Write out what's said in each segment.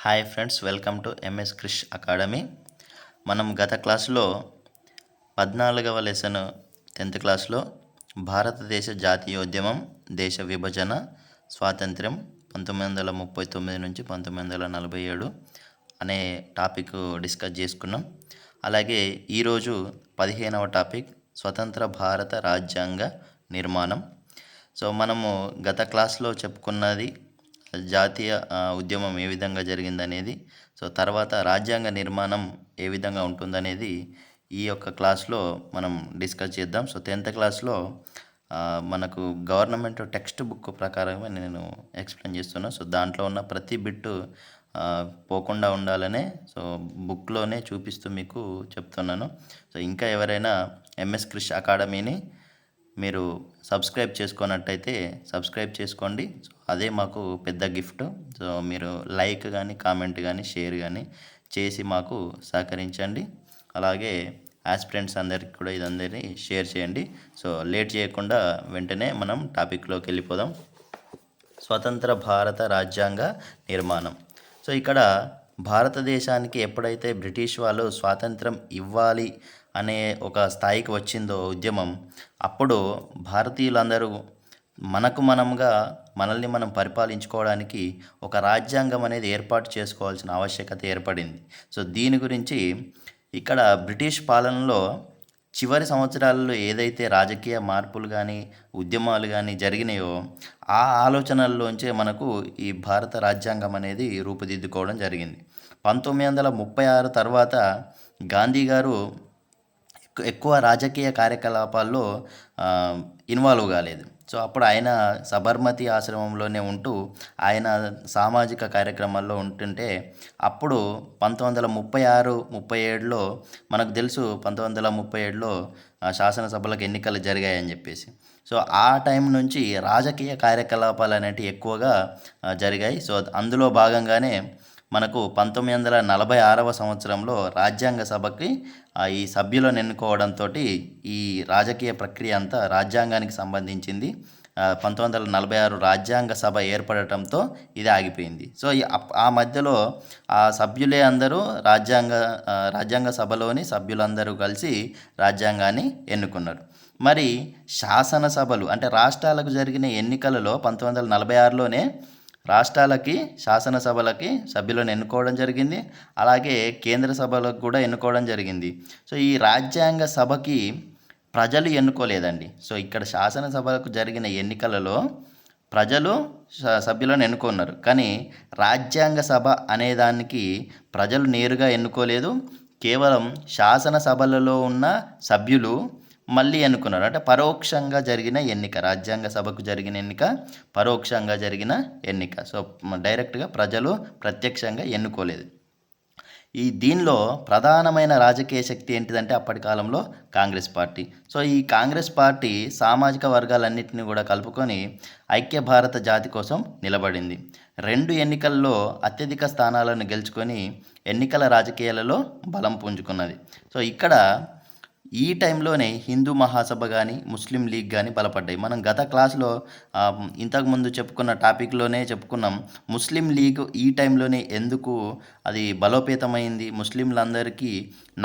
Hi friends, welcome to MS Krish academy. మనం గత క్లాసులో 14వ లెసన్ 10th క్లాస్లో భారతదేశ జాతీయోద్యమం, దేశ విభజన, స్వాతంత్ర్యం 1939 నుంచి 1947 అనే టాపిక్ డిస్కస్ చేసుకున్నాం. అలాగే ఈరోజు 15వ టాపిక్ స్వతంత్ర భారత రాజ్యాంగ నిర్మాణం. సో మనము గత క్లాస్లో చెప్పుకున్నది జాతీయ ఉద్యమం ఏ విధంగా జరిగిందనేది, సో తర్వాత రాజ్యాంగ నిర్మాణం ఏ విధంగా ఉంటుందనేది ఈ యొక్క క్లాస్లో మనం డిస్కస్ చేద్దాం. సో 10th క్లాస్లో మనకు గవర్నమెంట్ టెక్స్ట్ బుక్ ప్రకారమే నేను ఎక్స్ప్లెయిన్ చేస్తున్నాను. సో దాంట్లో ఉన్న ప్రతి బిట్టు పోకుండా ఉండాలనే సో బుక్లోనే చూపిస్తూ మీకు చెప్తున్నాను. సో ఇంకా ఎవరైనా ఎంఎస్ క్రిష్ అకాడమీని మీరు సబ్స్క్రైబ్ చేసుకున్నట్టయితే సబ్స్క్రైబ్ చేసుకోండి. సో అదే మాకు పెద్ద గిఫ్ట్. సో మీరు లైక్ కానీ, కామెంట్ కానీ, షేర్ కానీ చేసి మాకు సహకరించండి. అలాగే ఆస్పిరెంట్స్ అందరికి కూడా ఇదందరినీ షేర్ చేయండి. సో లేట్ చేయకుండా వెంటనే మనం టాపిక్లోకి వెళ్ళిపోదాం. స్వతంత్ర భారత రాజ్యాంగ నిర్మాణం. సో ఇక్కడ భారతదేశానికి ఎప్పుడైతే బ్రిటిష్ వాళ్ళు స్వాతంత్రం ఇవ్వాలి అనే ఒక స్థాయికి వచ్చిందో ఉద్యమం, అప్పుడు భారతీయులందరూ మనల్ని మనం పరిపాలించుకోవడానికి ఒక రాజ్యాంగం అనేది ఏర్పాటు చేసుకోవాల్సిన ఆవశ్యకత ఏర్పడింది. సో దీని గురించి ఇక్కడ బ్రిటిష్ పాలనలో చివరి సంవత్సరాలలో ఏదైతే రాజకీయ మార్పులు కానీ, ఉద్యమాలు కానీ జరిగినాయో ఆ ఆలోచనల్లోంచే మనకు ఈ భారత రాజ్యాంగం అనేది రూపుదిద్దుకోవడం జరిగింది. 1936 తర్వాత గాంధీ గారు ఎక్కువ రాజకీయ కార్యకలాపాల్లో ఇన్వాల్వ్ కాలేదు. సో అప్పుడు ఆయన సబర్మతి ఆశ్రమంలోనే ఉంటూ ఆయన సామాజిక కార్యక్రమాల్లో ఉంటుంటే, అప్పుడు 1936-37లో మనకు తెలుసు 1937లో శాసనసభలకు ఎన్నికలు జరిగాయని చెప్పేసి. సో ఆ టైం నుంచి రాజకీయ కార్యకలాపాలు అనేటివి ఎక్కువగా జరిగాయి. సో అందులో భాగంగానే మనకు 1946వ సంవత్సరంలో రాజ్యాంగ సభకి ఈ సభ్యులను ఎన్నుకోవడంతో ఈ రాజకీయ ప్రక్రియ అంతా రాజ్యాంగానికి సంబంధించింది. 1946 రాజ్యాంగ సభ ఏర్పడటంతో ఇది ఆగిపోయింది. సో ఆ మధ్యలో ఆ సభ్యులే అందరూ రాజ్యాంగ సభలోని సభ్యులందరూ కలిసి రాజ్యాంగాన్ని ఎన్నుకున్నారు. మరి శాసనసభలు అంటే రాష్ట్రాలకు జరిగిన ఎన్నికలలో 1946లోనే రాష్ట్రాలకి శాసనసభలకి సభ్యులను ఎన్నుకోవడం జరిగింది. అలాగే కేంద్ర సభలకు కూడా ఎన్నుకోవడం జరిగింది. సో ఈ రాజ్యాంగ సభకి ప్రజలు ఎన్నుకోలేదండి. సో ఇక్కడ శాసనసభలకు జరిగిన ఎన్నికలలో ప్రజలు సభ్యులను ఎన్నుకున్నారు, కానీ రాజ్యాంగ సభ అనేదానికి ప్రజలు నేరుగా ఎన్నుకోలేదు. కేవలం శాసనసభలలో ఉన్న సభ్యులు మళ్ళీ ఎన్నుకున్నారు. అంటే పరోక్షంగా జరిగిన ఎన్నిక, రాజ్యాంగ సభకు జరిగిన ఎన్నిక పరోక్షంగా జరిగిన ఎన్నిక. సో డైరెక్ట్గా ప్రజలు ప్రత్యక్షంగా ఎన్నుకోలేదు. దీనిలో ప్రధానమైన రాజకీయ శక్తి ఏంటిదంటే అప్పటి కాలంలో కాంగ్రెస్ పార్టీ. సో ఈ కాంగ్రెస్ పార్టీ సామాజిక వర్గాలన్నింటినీ కూడా కలుపుకొని ఐక్య భారత జాతి కోసం నిలబడింది. 2 ఎన్నికల్లో అత్యధిక స్థానాలను గెలుచుకొని ఎన్నికల రాజకీయాలలో బలం పుంజుకున్నది. సో ఇక్కడ ఈ టైంలోనే హిందూ మహాసభ కానీ, ముస్లిం లీగ్ కానీ బలపడ్డాయి. మనం గత క్లాస్లో ఇంతకుముందు చెప్పుకున్న టాపిక్లోనే చెప్పుకున్నాం. ముస్లిం లీగ్ ఈ టైంలోనే ఎందుకు అది బలోపేతమైంది, ముస్లింలందరికీ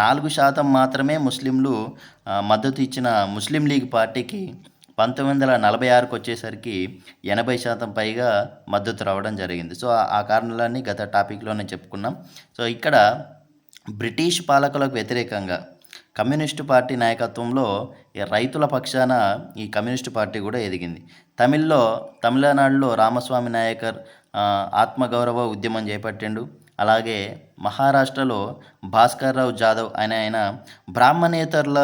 4% మాత్రమే ముస్లింలు మద్దతు ఇచ్చిన ముస్లిం లీగ్ పార్టీకి 1946కు వచ్చేసరికి 80% పైగా మద్దతు రావడం జరిగింది. సో ఆ కారణాలన్నీ గత టాపిక్లోనే చెప్పుకున్నాం. సో ఇక్కడ బ్రిటిష్ పాలకులకు వ్యతిరేకంగా కమ్యూనిస్టు పార్టీ నాయకత్వంలో రైతుల పక్షాన ఈ కమ్యూనిస్టు పార్టీ కూడా ఎదిగింది. తమిళనాడులో రామస్వామి నాయకర్ ఆత్మగౌరవ ఉద్యమం చేపట్టిండు. అలాగే మహారాష్ట్రలో భాస్కర్ రావు జాదవ్ ఆయన బ్రాహ్మణేతరుల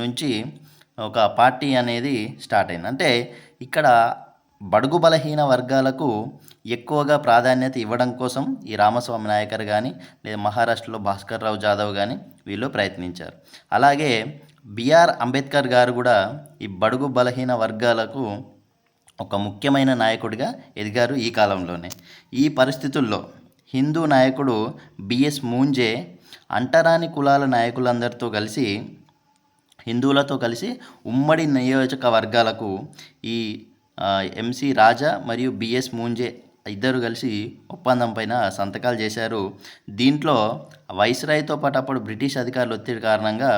నుంచి ఒక పార్టీ అనేది స్టార్ట్ అయింది. అంటే ఇక్కడ బడుగు బలహీన వర్గాలకు ఎక్కువగా ప్రాధాన్యత ఇవ్వడం కోసం ఈ రామస్వామి నాయకర్ కానీ, లేదా మహారాష్ట్రలో భాస్కర్ రావు జాదవ్ కానీ వీళ్ళు ప్రయత్నించారు. అలాగే బిఆర్ అంబేద్కర్ గారు కూడా ఈ బడుగు బలహీన వర్గాలకు ఒక ముఖ్యమైన నాయకుడిగా ఎదిగారు ఈ కాలంలోనే. ఈ పరిస్థితుల్లో హిందూ నాయకుడు బిఎస్ మూంజే అంటరాని కులాల నాయకులందరితో కలిసి, హిందువులతో కలిసి ఉమ్మడి నియోజకవర్గాలకు ఈ ఎంసి రాజా మరియు బిఎస్ మూంజే ఇద్దరు కలిసి ఒప్పందం పైన సంతకాలు చేశారు. దీంట్లో వైస్రాయ్తో పాటు అప్పుడు బ్రిటిష్ అధికారుల ఒత్తిడి కారణంగా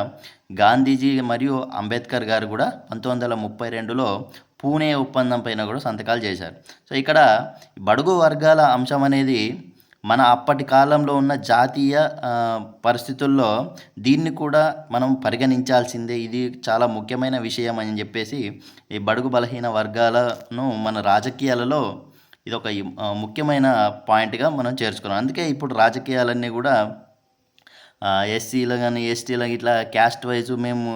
గాంధీజీ మరియు అంబేద్కర్ గారు కూడా 1932లో పూణే ఒప్పందం పైన కూడా సంతకాలు చేశారు. సో ఇక్కడ బడుగు వర్గాల అంశం అనేది మన అప్పటి కాలంలో ఉన్న జాతీయ పరిస్థితుల్లో దీన్ని కూడా మనం పరిగణించాల్సిందే. ఇది చాలా ముఖ్యమైన విషయం అని చెప్పేసి ఈ బడుగు బలహీన వర్గాలను మన రాజకీయాలలో ఇది ఒక ముఖ్యమైన పాయింట్గా మనం చేర్చుకున్నాం. అందుకే ఇప్పుడు రాజకీయాలన్నీ కూడా ఎస్సీలు కానీ ఎస్టీలు ఇట్లా క్యాస్ట్ వైజ్ మేము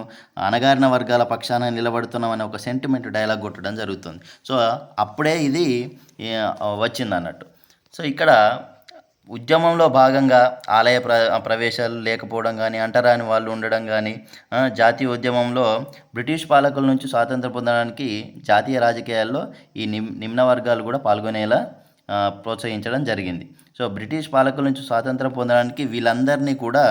అణగారిన వర్గాల పక్షాన నిలబడుతున్నామని ఒక సెంటిమెంట్ డైలాగ్ కొట్టడం జరుగుతుంది. సో అప్పుడే ఇది వచ్చిందన్నట్టు. సో ఇక్కడ ఉద్యమంలో భాగంగా ఆలయ ప్రవేశాలు లేకపోవడం కానీ, అంటరాని వాళ్ళు ఉండడం కానీ, జాతీయ ఉద్యమంలో బ్రిటిష్ పాలకుల నుంచి స్వాతంత్రం పొందడానికి జాతీయ రాజకీయాల్లో ఈ నిమ్న వర్గాలు కూడా పాల్గొనేలా ప్రోత్సహించడం జరిగింది. సో బ్రిటిష్ పాలకుల నుంచి స్వాతంత్రం పొందడానికి వీళ్ళందరినీ కూడా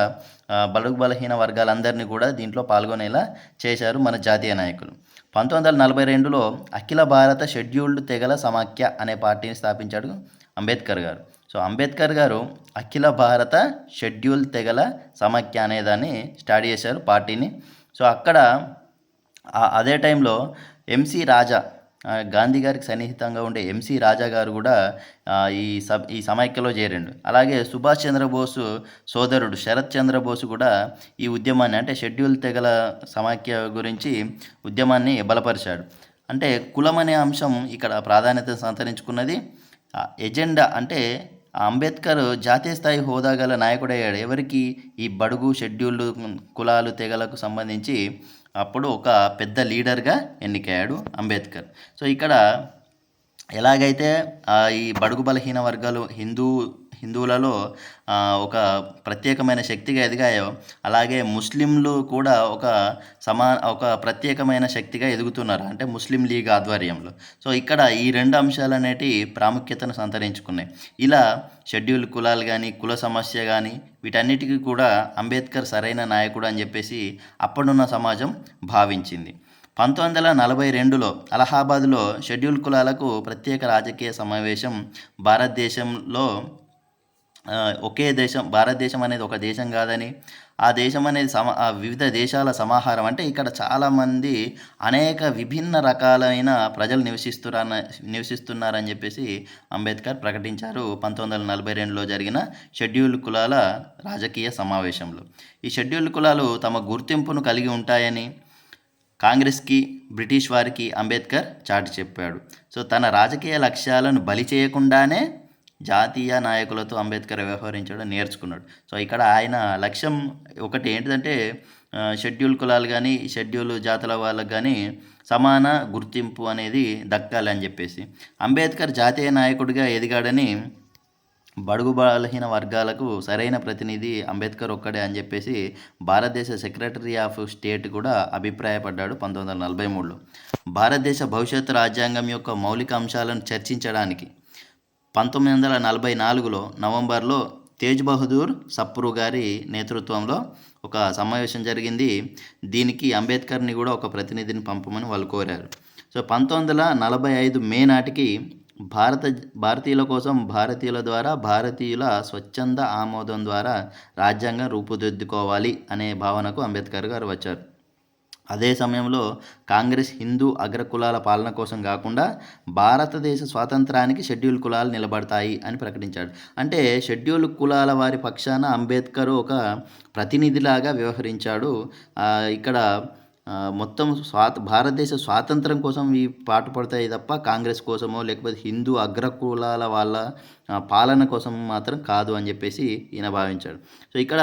బడుగు బలహీన వర్గాలందరినీ కూడా దీంట్లో పాల్గొనేలా చేశారు మన జాతీయ నాయకులు. 1942లో అఖిల భారత షెడ్యూల్డ్ తెగల సమాఖ్య అనే పార్టీని స్థాపించాడు అంబేద్కర్ గారు. సో అంబేద్కర్ గారు అఖిల భారత షెడ్యూల్ తెగల సమాఖ్య అనేదాన్ని స్టార్ట్ చేశారు పార్టీని. సో అక్కడ అదే టైంలో ఎంసి రాజా, గాంధీ గారికి సన్నిహితంగా ఉండే ఎంసి రాజా గారు కూడా ఈ సమైక్యలో చేరిండు. అలాగే సుభాష్ చంద్రబోసు సోదరుడు శరత్ చంద్రబోసు కూడా ఈ ఉద్యమాన్ని, అంటే షెడ్యూల్ తెగల సమాఖ్య గురించి ఉద్యమాన్ని బలపరిచాడు. అంటే కులం అనే అంశం ఇక్కడ ప్రాధాన్యత సంతరించుకున్నది. ఎజెండా అంటే అంబేద్కర్ జాతీయ స్థాయి హోదా గల నాయకుడయ్యాడు. ఎవరికి? ఈ బడుగు షెడ్యూల్డ్ కులాలు తెగలకు సంబంధించి అప్పుడు ఒక పెద్ద లీడర్గా ఎన్నికయ్యాడు అంబేద్కర్. సో ఇక్కడ ఎలాగైతే ఈ బడుగు బలహీన వర్గాలు హిందువులలో ఒక ప్రత్యేకమైన శక్తిగా ఎదిగాయో, అలాగే ముస్లింలు కూడా ఒక ప్రత్యేకమైన శక్తిగా ఎదుగుతున్నారు, అంటే ముస్లిం లీగ్ ఆధ్వర్యంలో. సో ఇక్కడ ఈ రెండు అంశాలు అనేటి ప్రాముఖ్యతను సంతరించుకున్నాయి. ఇలా షెడ్యూల్ కులాలు కానీ, కుల సమస్య కానీ, వీటన్నిటికీ కూడా అంబేద్కర్ సరైన నాయకుడు అని చెప్పేసి అప్పుడున్న సమాజం భావించింది. 1942లో అలహాబాద్లో షెడ్యూల్ కులాలకు ప్రత్యేక రాజకీయ సమావేశం భారతదేశంలో ఒకే దేశం, భారతదేశం అనేది ఒక దేశం కాదని, ఆ దేశం అనేది వివిధ దేశాల సమాహారం, అంటే ఇక్కడ చాలామంది అనేక విభిన్న రకాలైన ప్రజలు నివసిస్తున్నారని చెప్పేసి అంబేద్కర్ ప్రకటించారు 1942లో జరిగిన షెడ్యూల్ కులాల రాజకీయ సమావేశంలో. ఈ షెడ్యూల్ కులాలు తమ గుర్తింపును కలిగి ఉంటాయని కాంగ్రెస్కి, బ్రిటిష్ వారికి అంబేద్కర్ చాటి చెప్పాడు. సో తన రాజకీయ లక్ష్యాలను బలి చేయకుండానే జాతీయ నాయకులతో అంబేద్కర్ వ్యవహరించడం నేర్చుకున్నాడు. సో ఇక్కడ ఆయన లక్ష్యం ఒకటి ఏంటిదంటే షెడ్యూల్ కులాలు కానీ, షెడ్యూల్ జాతుల వాళ్ళకు కానీ సమాన గుర్తింపు అనేది దక్కాలి అని చెప్పేసి. అంబేద్కర్ జాతీయ నాయకుడిగా ఎదిగాడని బడుగు బలహీన వర్గాలకు సరైన ప్రతినిధి అంబేద్కర్ ఒక్కడే అని చెప్పేసి భారతదేశ సెక్రటరీ ఆఫ్ స్టేట్ కూడా అభిప్రాయపడ్డాడు 1943లో. భారతదేశ భవిష్యత్తు రాజ్యాంగం యొక్క మౌలిక అంశాలను చర్చించడానికి 1944లో నవంబర్లో తేజ్ బహదూర్ సప్రు గారి నేతృత్వంలో ఒక సమావేశం జరిగింది. దీనికి అంబేద్కర్ని కూడా ఒక ప్రతినిధిని పంపమని వాళ్ళు కోరారు. సో 1945 మే నాటికి భారతీయుల కోసం భారతీయుల ద్వారా భారతీయుల స్వచ్ఛంద ఆమోదం ద్వారా రాజ్యాంగం రూపుదిద్దుకోవాలి అనే భావనకు అంబేద్కర్ గారు వచ్చారు. అదే సమయంలో కాంగ్రెస్ హిందూ అగ్రకులాల పాలన కోసం కాకుండా భారతదేశ స్వాతంత్రానికి షెడ్యూల్ కులాలు నిలబడతాయి అని ప్రకటించాడు. అంటే షెడ్యూల్ కులాల వారి పక్షాన అంబేద్కర్ ఒక ప్రతినిధిలాగా వ్యవహరించాడు. ఇక్కడ మొత్తం భారతదేశ స్వాతంత్రం కోసం ఈ పాటుపడతాయి తప్ప కాంగ్రెస్ కోసమో లేకపోతే హిందూ అగ్రకులాల వాళ్ళ పాలన కోసం మాత్రం కాదు అని చెప్పేసి ఈయన భావించాడు. సో ఇక్కడ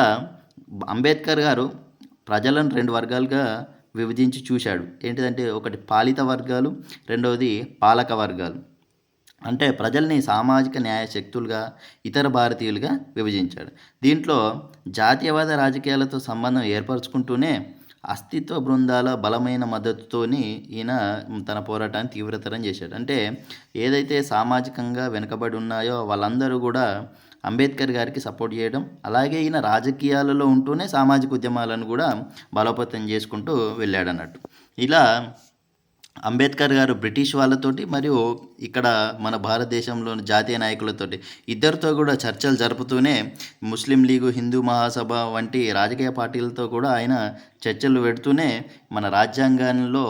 అంబేద్కర్ గారు ప్రజలను రెండు వర్గాలుగా విభజించి చూశాడు. ఏంటిదంటే ఒకటి పాలిత వర్గాలు, రెండవది పాలక వర్గాలు. అంటే ప్రజల్ని సామాజిక న్యాయ శక్తులుగా, ఇతర భారతీయులుగా విభజించాడు. దీంట్లో జాతీయవాద రాజకీయాలతో సంబంధం ఏర్పరచుకుంటూనే అస్తిత్వ బృందాల బలమైన మద్దతుతోని ఈయన తన పోరాటాన్ని తీవ్రతరం చేశాడు. అంటే ఏదైతే సామాజికంగా వెనుకబడి ఉన్నాయో వాళ్ళందరూ కూడా అంబేద్కర్ గారికి సపోర్ట్ చేయడం, అలాగే ఈయన రాజకీయాలలో ఉంటూనే సామాజిక ఉద్యమాలను కూడా బలోపేతం చేసుకుంటూ వెళ్ళాడు అన్నట్టు. ఇలా అంబేద్కర్ గారు బ్రిటిష్ వాళ్ళతోటి మరియు ఇక్కడ మన భారతదేశంలోని జాతీయ నాయకులతోటి ఇద్దరితో కూడా చర్చలు జరుపుతూనే ముస్లిం లీగు, హిందూ మహాసభ వంటి రాజకీయ పార్టీలతో కూడా ఆయన చర్చలు పెడుతూనే మన రాజ్యాంగంలో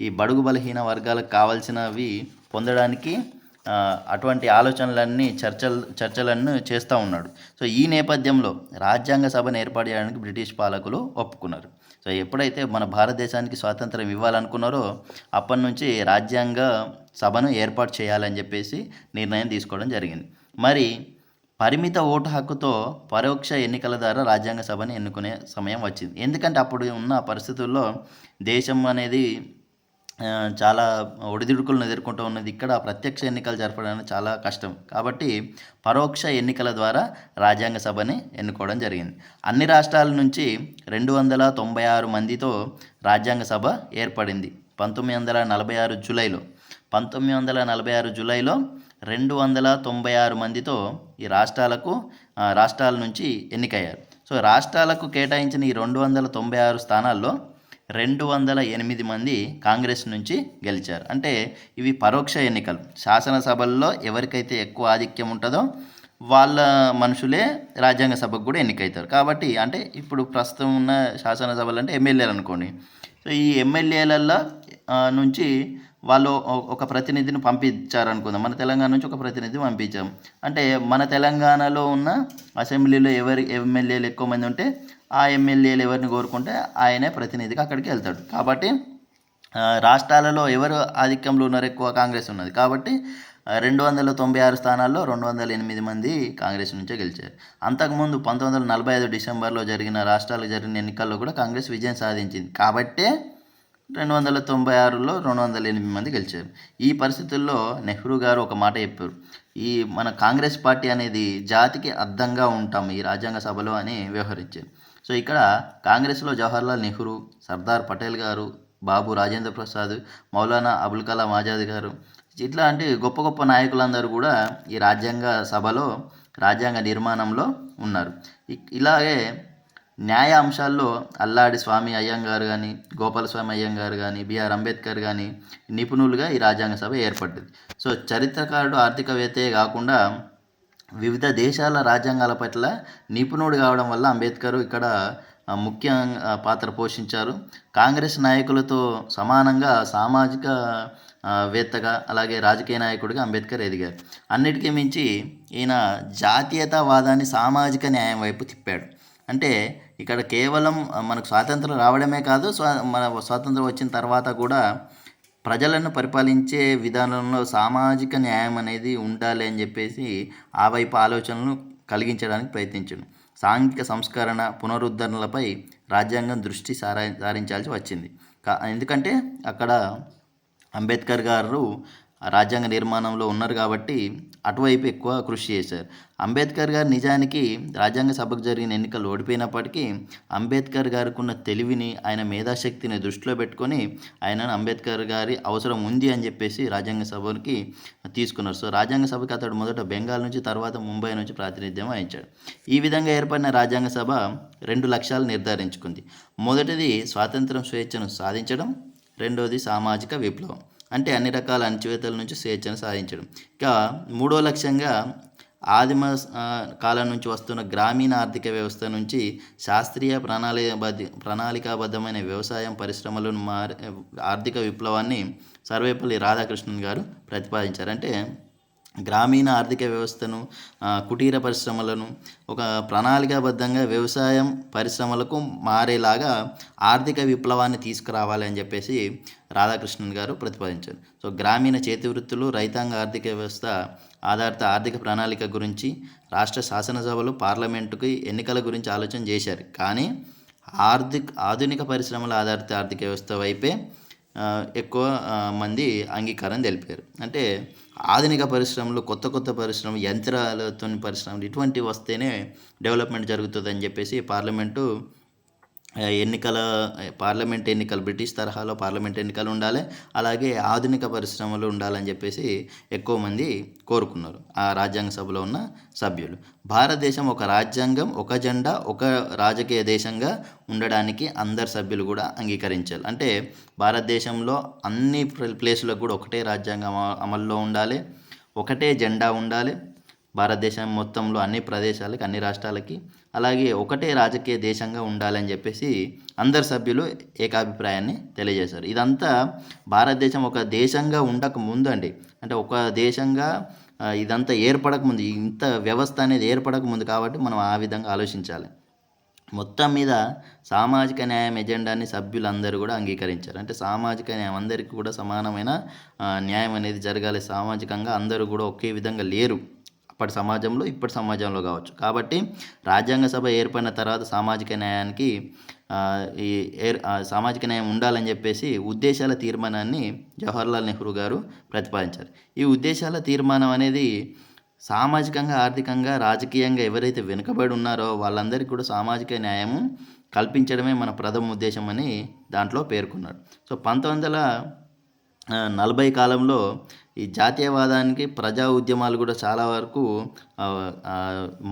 ఈ బడుగు బలహీన వర్గాలకు కావాల్సినవి పొందడానికి అటువంటి ఆలోచనలన్నీ చర్చలన్నీ చేస్తూ ఉన్నాడు. సో ఈ నేపథ్యంలో రాజ్యాంగ సభను ఏర్పాటు చేయడానికి బ్రిటిష్ పాలకులు ఒప్పుకున్నారు. సో ఎప్పుడైతే మన భారతదేశానికి స్వాతంత్రం ఇవ్వాలనుకున్నారో అప్పటి నుంచి రాజ్యాంగ సభను ఏర్పాటు చేయాలని చెప్పేసి నిర్ణయం తీసుకోవడం జరిగింది. మరి పరిమిత ఓటు హక్కుతో పరోక్ష ఎన్నికల ద్వారా రాజ్యాంగ సభని ఎన్నుకునే సమయం వచ్చింది. ఎందుకంటే అప్పుడు ఉన్న పరిస్థితుల్లో దేశం అనేది చాలా ఒడిదుడుకులను ఎదుర్కొంటూ ఉన్నది. ఇక్కడ ప్రత్యక్ష ఎన్నికలు జరపడానికి చాలా కష్టం. కాబట్టి పరోక్ష ఎన్నికల ద్వారా రాజ్యాంగ సభని ఎన్నుకోవడం జరిగింది. అన్ని రాష్ట్రాల నుంచి 296 మందితో రాజ్యాంగ సభ ఏర్పడింది 1946 జూలైలో. 1946 జూలైలో 296 మందితో ఈ రాష్ట్రాల నుంచి ఎన్నికయ్యారు. సో రాష్ట్రాలకు కేటాయించిన ఈ 296 స్థానాల్లో 208 మంది కాంగ్రెస్ నుంచి గెలిచారు. అంటే ఇవి పరోక్ష ఎన్నికలు. శాసనసభల్లో ఎవరికైతే ఎక్కువ ఆధిక్యం ఉంటుందో వాళ్ళ మనుషులే రాజ్యాంగ సభకు కూడా ఎన్నికవుతారు. కాబట్టి అంటే ఇప్పుడు ప్రస్తుతం ఉన్న శాసనసభలు అంటే ఎమ్మెల్యేలు అనుకోండి. సో ఈ ఎమ్మెల్యేలల్లో నుంచి వాళ్ళు ఒక ప్రతినిధిని పంపించారనుకుందాం. మన తెలంగాణ నుంచి ఒక ప్రతినిధి పంపించాం అంటే మన తెలంగాణలో ఉన్న అసెంబ్లీలో ఎవరి ఎమ్మెల్యేలు ఎక్కువ మంది ఉంటే ఆ ఎమ్మెల్యేలు ఎవరిని కోరుకుంటే ఆయనే ప్రతినిధిగా అక్కడికి వెళ్తాడు. కాబట్టి రాష్ట్రాలలో ఎవరు ఆధిక్యంలో ఉన్నారు, ఎక్కువ కాంగ్రెస్ ఉన్నది. కాబట్టి 296 స్థానాల్లో 208 మంది కాంగ్రెస్ నుంచే గెలిచారు. అంతకుముందు 1945 డిసెంబర్లో రాష్ట్రాలకు జరిగిన ఎన్నికల్లో కూడా కాంగ్రెస్ విజయం సాధించింది. కాబట్టే 296లో 208 మంది గెలిచారు. ఈ పరిస్థితుల్లో నెహ్రూ గారు ఒక మాట చెప్పారు. ఈ మన కాంగ్రెస్ పార్టీ అనేది జాతికి అద్దంగా ఉంటాం ఈ రాజ్యాంగ సభలో అని వ్యవహరించారు. సో ఇక్కడ కాంగ్రెస్లో జవహర్లాల్ నెహ్రూ, సర్దార్ పటేల్ గారు, బాబు రాజేంద్ర ప్రసాద్, మౌలానా అబుల్ కలాం ఆజాద్ గారు ఇట్లాంటి గొప్ప గొప్ప నాయకులందరూ కూడా ఈ రాజ్యాంగ సభలో రాజ్యాంగ నిర్మాణంలో ఉన్నారు. ఇలాగే న్యాయ అంశాల్లో అల్లాడి స్వామి అయ్యంగారు కానీ, గోపాలస్వామి అయ్యంగారు కానీ, బిఆర్ అంబేద్కర్ కానీ నిపుణులుగా ఈ రాజ్యాంగ సభ ఏర్పడ్డది. సో చరిత్రకారుడు, ఆర్థికవేత్తే కాకుండా వివిధ దేశాల రాజ్యాంగాల పట్ల నిపుణుడు కావడం వల్ల అంబేద్కర్ ఇక్కడ ముఖ్య పాత్ర పోషించారు. కాంగ్రెస్ నాయకులతో సమానంగా సామాజిక వేత్తగా అలాగే రాజకీయ నాయకుడిగా అంబేద్కర్ ఎదిగారు. అన్నిటికీ మించి ఈయన జాతీయతావాదాన్ని సామాజిక న్యాయం వైపు తిప్పాడు. అంటే ఇక్కడ కేవలం మనకు స్వాతంత్రం రావడమే కాదు, మన స్వాతంత్రం వచ్చిన తర్వాత కూడా ప్రజలను పరిపాలించే విధానంలో సామాజిక న్యాయం అనేది ఉండాలి అని చెప్పేసి ఆ వైపు ఆలోచనలు కలిగించడానికి ప్రయత్నించాడు. సాంఘిక సంస్కరణ, పునరుద్ధరణలపై రాజ్యాంగం దృష్టి సారించాల్సి వచ్చింది. ఎందుకంటే అక్కడ అంబేద్కర్ గారు రాజ్యాంగ నిర్మాణంలో ఉన్నారు కాబట్టి అటువైపు ఎక్కువ కృషి చేశారు. అంబేద్కర్ గారు నిజానికి రాజ్యాంగ సభకు జరిగిన ఎన్నికలు ఓడిపోయినప్పటికీ అంబేద్కర్ గారికి ఉన్న తెలివిని, ఆయన మేధాశక్తిని దృష్టిలో పెట్టుకొని ఆయనను అంబేద్కర్ గారి అవసరం ఉంది అని చెప్పేసి రాజ్యాంగ సభకి తీసుకున్నారు. సో రాజ్యాంగ సభకి అతడు మొదట బెంగాల్ నుంచి, తర్వాత ముంబై నుంచి ప్రాతినిధ్యం వహించాడు. ఈ విధంగా ఏర్పడిన రాజ్యాంగ సభ 2 లక్ష్యాలు నిర్ధారించుకుంది. మొదటిది స్వాతంత్రం, స్వేచ్ఛను సాధించడం. రెండవది సామాజిక విప్లవం, అంటే అన్ని రకాల అణచివేతల నుంచి స్వేచ్ఛను సాధించడం. ఇక మూడో లక్ష్యంగా ఆదిమ కాలం నుంచి వస్తున్న గ్రామీణ ఆర్థిక వ్యవస్థ నుంచి శాస్త్రీయ ప్రణాళికాబద్ధమైన వ్యవసాయం, పరిశ్రమలను ఆర్థిక విప్లవాన్ని సర్వేపల్లి రాధాకృష్ణన్ గారు ప్రతిపాదించారు. అంటే గ్రామీణ ఆర్థిక వ్యవస్థను, కుటీర పరిశ్రమలను ఒక ప్రణాళికాబద్ధంగా వ్యవసాయం, పరిశ్రమలకు మారేలాగా ఆర్థిక విప్లవాన్ని తీసుకురావాలి అని చెప్పేసి రాధాకృష్ణన్ గారు ప్రతిపాదించారు. సో గ్రామీణ చేతి వృత్తులు, రైతాంగ ఆర్థిక వ్యవస్థ ఆధారిత ఆర్థిక ప్రణాళిక గురించి రాష్ట్ర శాసనసభలు, పార్లమెంటుకి ఎన్నికల గురించి ఆలోచన చేశారు. కానీ ఆధునిక పరిశ్రమల ఆధారిత ఆర్థిక వ్యవస్థ వైపే ఎక్కువ మంది అంగీకారం తెలిపారు. అంటే ఆధునిక పరిశ్రమలు, కొత్త పరిశ్రమలు, యంత్రాలతో పరిశ్రమలు ఇటువంటివి వస్తేనే డెవలప్మెంట్ జరుగుతుందని చెప్పేసి పార్లమెంటు ఎన్నికల పార్లమెంట్ ఎన్నికలు బ్రిటిష్ తరహాలో పార్లమెంట్ ఎన్నికలు ఉండాలి, అలాగే ఆధునిక పరిశ్రమలు ఉండాలని చెప్పేసి ఎక్కువ మంది కోరుకున్నారు ఆ రాజ్యాంగ సభలో ఉన్న సభ్యులు. భారతదేశం ఒక రాజ్యాంగం, ఒక జెండా, ఒక రాజకీయ దేశంగా ఉండడానికి అందరు సభ్యులు కూడా అంగీకరించాలి. అంటే భారతదేశంలో అన్ని ప్లేసులకు కూడా ఒకటే రాజ్యాంగం అమల్లో ఉండాలి, ఒకటే జెండా ఉండాలి భారతదేశం మొత్తంలో అన్ని ప్రదేశాలకి, అన్ని రాష్ట్రాలకి, అలాగే ఒకటే రాజకీయ దేశంగా ఉండాలని చెప్పేసి అందరు సభ్యులు ఏకాభిప్రాయాన్ని తెలియజేశారు. ఇదంతా భారతదేశం ఒక దేశంగా ఉండక ముందు అండి. అంటే ఒక దేశంగా ఇదంతా ఏర్పడక ముందు, ఇంత వ్యవస్థ అనేది ఏర్పడక ముందు, కాబట్టి మనం ఆ విధంగా ఆలోచించాలి. మొత్తం మీద సామాజిక న్యాయం ఎజెండాని సభ్యులందరూ కూడా అంగీకరించారు. అంటే సామాజిక న్యాయం, అందరికీ కూడా సమానమైన న్యాయం అనేది జరగాలి. సామాజికంగా అందరూ కూడా ఒకే విధంగా లేరు అప్పటి సమాజంలో, ఇప్పటి సమాజంలో కావచ్చు. కాబట్టి రాజ్యాంగ సభ ఏర్పడిన తర్వాత సామాజిక న్యాయానికి ఈ సామాజిక న్యాయం ఉండాలని చెప్పేసి ఉద్దేశాల తీర్మానాన్ని జవహర్లాల్ నెహ్రూ గారు ప్రతిపాదించారు. ఈ ఉద్దేశాల తీర్మానం అనేది సామాజికంగా, ఆర్థికంగా, రాజకీయంగా ఎవరైతే వెనుకబడి ఉన్నారో వాళ్ళందరికీ కూడా సామాజిక న్యాయము కల్పించడమే మన ప్రథమ ఉద్దేశం అని దాంట్లో పేర్కొన్నాడు. సో 1940 కాలంలో ఈ జాతీయవాదానికి ప్రజా ఉద్యమాలు కూడా చాలా వరకు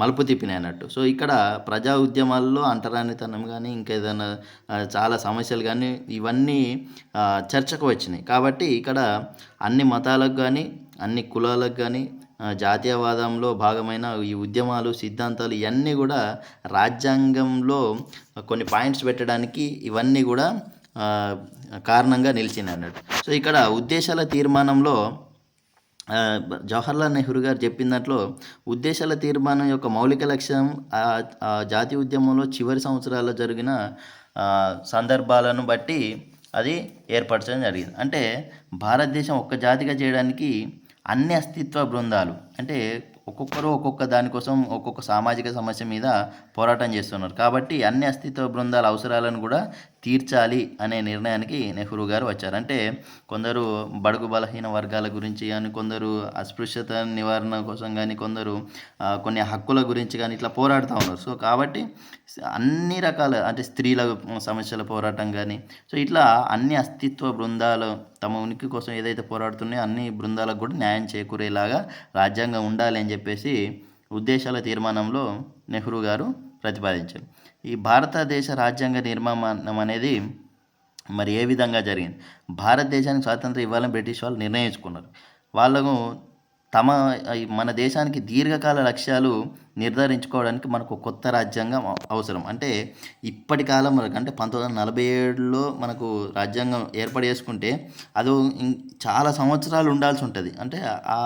మలుపు తిప్పినాయి అన్నట్టు. సో ఇక్కడ ప్రజా ఉద్యమాల్లో అంటరానితనం కానీ, ఇంకేదైనా చాలా సమస్యలు కానీ, ఇవన్నీ చర్చకు వచ్చినాయి. కాబట్టి ఇక్కడ అన్ని మతాలకు కానీ, అన్ని కులాలకు కానీ, జాతీయవాదంలో భాగమైన ఈ ఉద్యమాలు, సిద్ధాంతాలు ఇవన్నీ కూడా రాజ్యాంగంలో కొన్ని పాయింట్స్ పెట్టడానికి ఇవన్నీ కూడా కారణంగా నిలిచింది అన్నట్టు. సో ఇక్కడ ఉద్దేశాల తీర్మానంలో జవహర్లాల్ నెహ్రూ గారు చెప్పిన దాంట్లో ఉద్దేశాల తీర్మానం యొక్క మౌలిక లక్ష్యం జాతీయ ఉద్యమంలో చివరి సంవత్సరాల్లో జరిగిన సందర్భాలను బట్టి అది ఏర్పరచడం జరిగింది. అంటే భారతదేశం ఒక్క జాతిగా చేయడానికి అన్ని అస్తిత్వ బృందాలు, అంటే ఒక్కొక్కరు ఒక్కొక్క దానికోసం ఒక్కొక్క సామాజిక సమస్య మీద పోరాటం చేస్తున్నారు. కాబట్టి అన్ని అస్తిత్వ బృందాల అవసరాలను కూడా తీర్చాలి అనే నిర్ణయానికి నెహ్రూ గారు వచ్చారు. అంటే కొందరు బడుగు బలహీన వర్గాల గురించి కానీ, కొందరు అస్పృశ్యత నివారణ కోసం కానీ, కొందరు కొన్ని హక్కుల గురించి కానీ ఇట్లా పోరాడుతూ ఉన్నారు. సో కాబట్టి అన్ని రకాల, అంటే స్త్రీల సమస్యల పోరాటం కానీ, సో ఇట్లా అన్ని అస్తిత్వ బృందాలు తమ ఉనికి కోసం ఏదైతే పోరాడుతున్నాయో అన్ని బృందాలకు కూడా న్యాయం చేకూరేలాగా రాజ్యాంగం ఉండాలి అని చెప్పేసి ఉద్దేశాల తీర్మానంలో నెహ్రూ గారు ప్రతిపాదించారు. ఈ భారతదేశ రాజ్యాంగ నిర్మాణం అనేది మరి ఏ విధంగా జరిగింది? భారతదేశానికి స్వాతంత్రం ఇవ్వాలని బ్రిటిష్ వాళ్ళు నిర్ణయించుకున్నారు. వాళ్ళకు మన దేశానికి దీర్ఘకాల లక్ష్యాలు నిర్ధారించుకోవడానికి మనకు కొత్త రాజ్యాంగం అవసరం. అంటే ఇప్పటి కాలం వరకు, అంటే 1947లో మనకు రాజ్యాంగం ఏర్పాటు చేసుకుంటే అది చాలా సంవత్సరాలు ఉండాల్సి ఉంటుంది. అంటే ఆ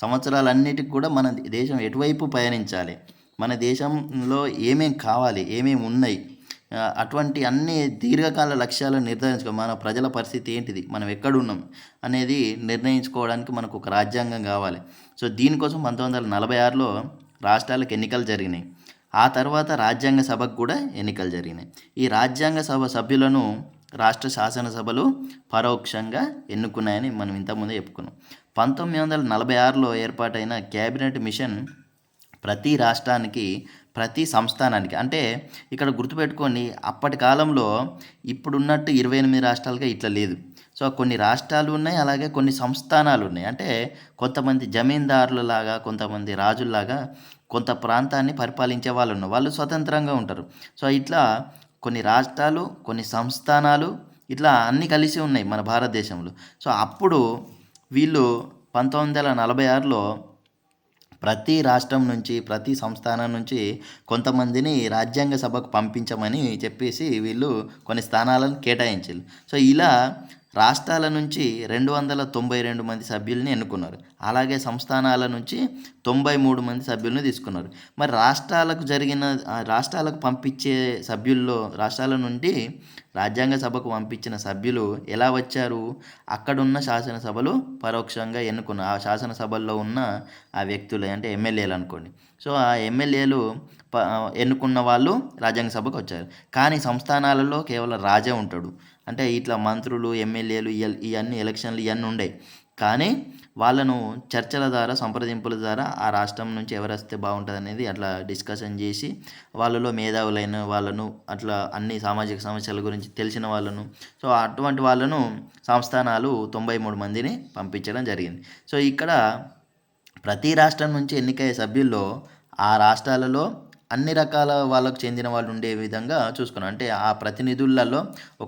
సంవత్సరాలన్నిటికి కూడా మన దేశం ఎటువైపు పయనించాలి, మన దేశంలో ఏమేమి కావాలి, ఏమేమి ఉన్నాయి, అటువంటి అన్ని దీర్ఘకాల లక్ష్యాలను నిర్ధారించుకో, మన ప్రజల పరిస్థితి ఏంటిది, మనం ఎక్కడున్నాం అనేది నిర్ణయించుకోవడానికి మనకు ఒక రాజ్యాంగం కావాలి. సో దీనికోసం 1946లో రాష్ట్రాలకు ఎన్నికలు జరిగినాయి. ఆ తర్వాత రాజ్యాంగ సభకు కూడా ఎన్నికలు జరిగినాయి. ఈ రాజ్యాంగ సభ సభ్యులను రాష్ట్ర శాసనసభలు పరోక్షంగా ఎన్నుకున్నాయని మనం ఇంతకుముందే చెప్పుకున్నాం. 1946లో ఏర్పాటైన క్యాబినెట్ మిషన్ ప్రతి రాష్ట్రానికి, ప్రతి సంస్థానానికి, అంటే ఇక్కడ గుర్తుపెట్టుకోండి, అప్పటి కాలంలో ఇప్పుడున్నట్టు 28 రాష్ట్రాలుగా ఇట్లా లేదు. సో కొన్ని రాష్ట్రాలు ఉన్నాయి, అలాగే కొన్ని సంస్థానాలు ఉన్నాయి. అంటే కొంతమంది జమీందారులలాగా, కొంతమంది రాజుల్లాగా కొంత ప్రాంతాన్ని పరిపాలించే వాళ్ళు ఉన్నారు, వాళ్ళు స్వతంత్రంగా ఉంటారు. సో ఇట్లా కొన్ని రాష్ట్రాలు, కొన్ని సంస్థానాలు ఇట్లా అన్నీ కలిసి ఉన్నాయి మన భారతదేశంలో. సో అప్పుడు వీళ్ళు 1946లో ప్రతి రాష్ట్రం నుంచి, ప్రతి సంస్థానం నుంచి కొంతమందిని రాజ్యాంగ సభకు పంపించమని చెప్పేసి వీళ్ళు కొన్ని స్థానాలను కేటాయించారు. సో ఇలా రాష్ట్రాల నుంచి 292 మంది సభ్యుల్ని ఎన్నుకున్నారు. అలాగే సంస్థానాల నుంచి 93 మంది సభ్యులను తీసుకున్నారు. మరి రాష్ట్రాలకు పంపించే సభ్యుల్లో, రాష్ట్రాల నుండి రాజ్యాంగ సభకు పంపించిన సభ్యులు ఎలా వచ్చారు? అక్కడున్న శాసనసభలు పరోక్షంగా ఎన్నుకున్న ఆ శాసనసభల్లో ఉన్న ఆ వ్యక్తులు, అంటే ఎమ్మెల్యేలు అనుకోండి. సో ఆ ఎమ్మెల్యేలు ఎన్నుకున్న వాళ్ళు రాజ్యాంగ సభకు వచ్చారు. కానీ సంస్థానాలలో కేవలం రాజే ఉంటాడు. అంటే ఇట్లా మంత్రులు, ఎమ్మెల్యేలు ఇవన్నీ ఎలక్షన్లు ఇవన్నీ ఉండేవి. కానీ వాళ్ళను చర్చల ద్వారా, సంప్రదింపుల ద్వారా ఆ రాష్ట్రం నుంచి ఎవరొస్తే బాగుంటదనేది అట్లా డిస్కషన్ చేసి, వాళ్ళలో మేధావులైన వాళ్ళను, అట్లా అన్ని సామాజిక సమస్యల గురించి తెలిసిన వాళ్ళను, సో అటువంటి వాళ్ళను సంస్థానాలు 93 మందిని పంపించడం జరిగింది. సో ఇక్కడ ప్రతి రాష్ట్రం నుంచి ఎన్నికయ్యే సభ్యుల్లో ఆ రాష్ట్రాలలో అన్ని రకాల వాళ్ళకు చెందిన వాళ్ళు ఉండే విధంగా చూసుకున్నాం. అంటే ఆ ప్రతినిధులలో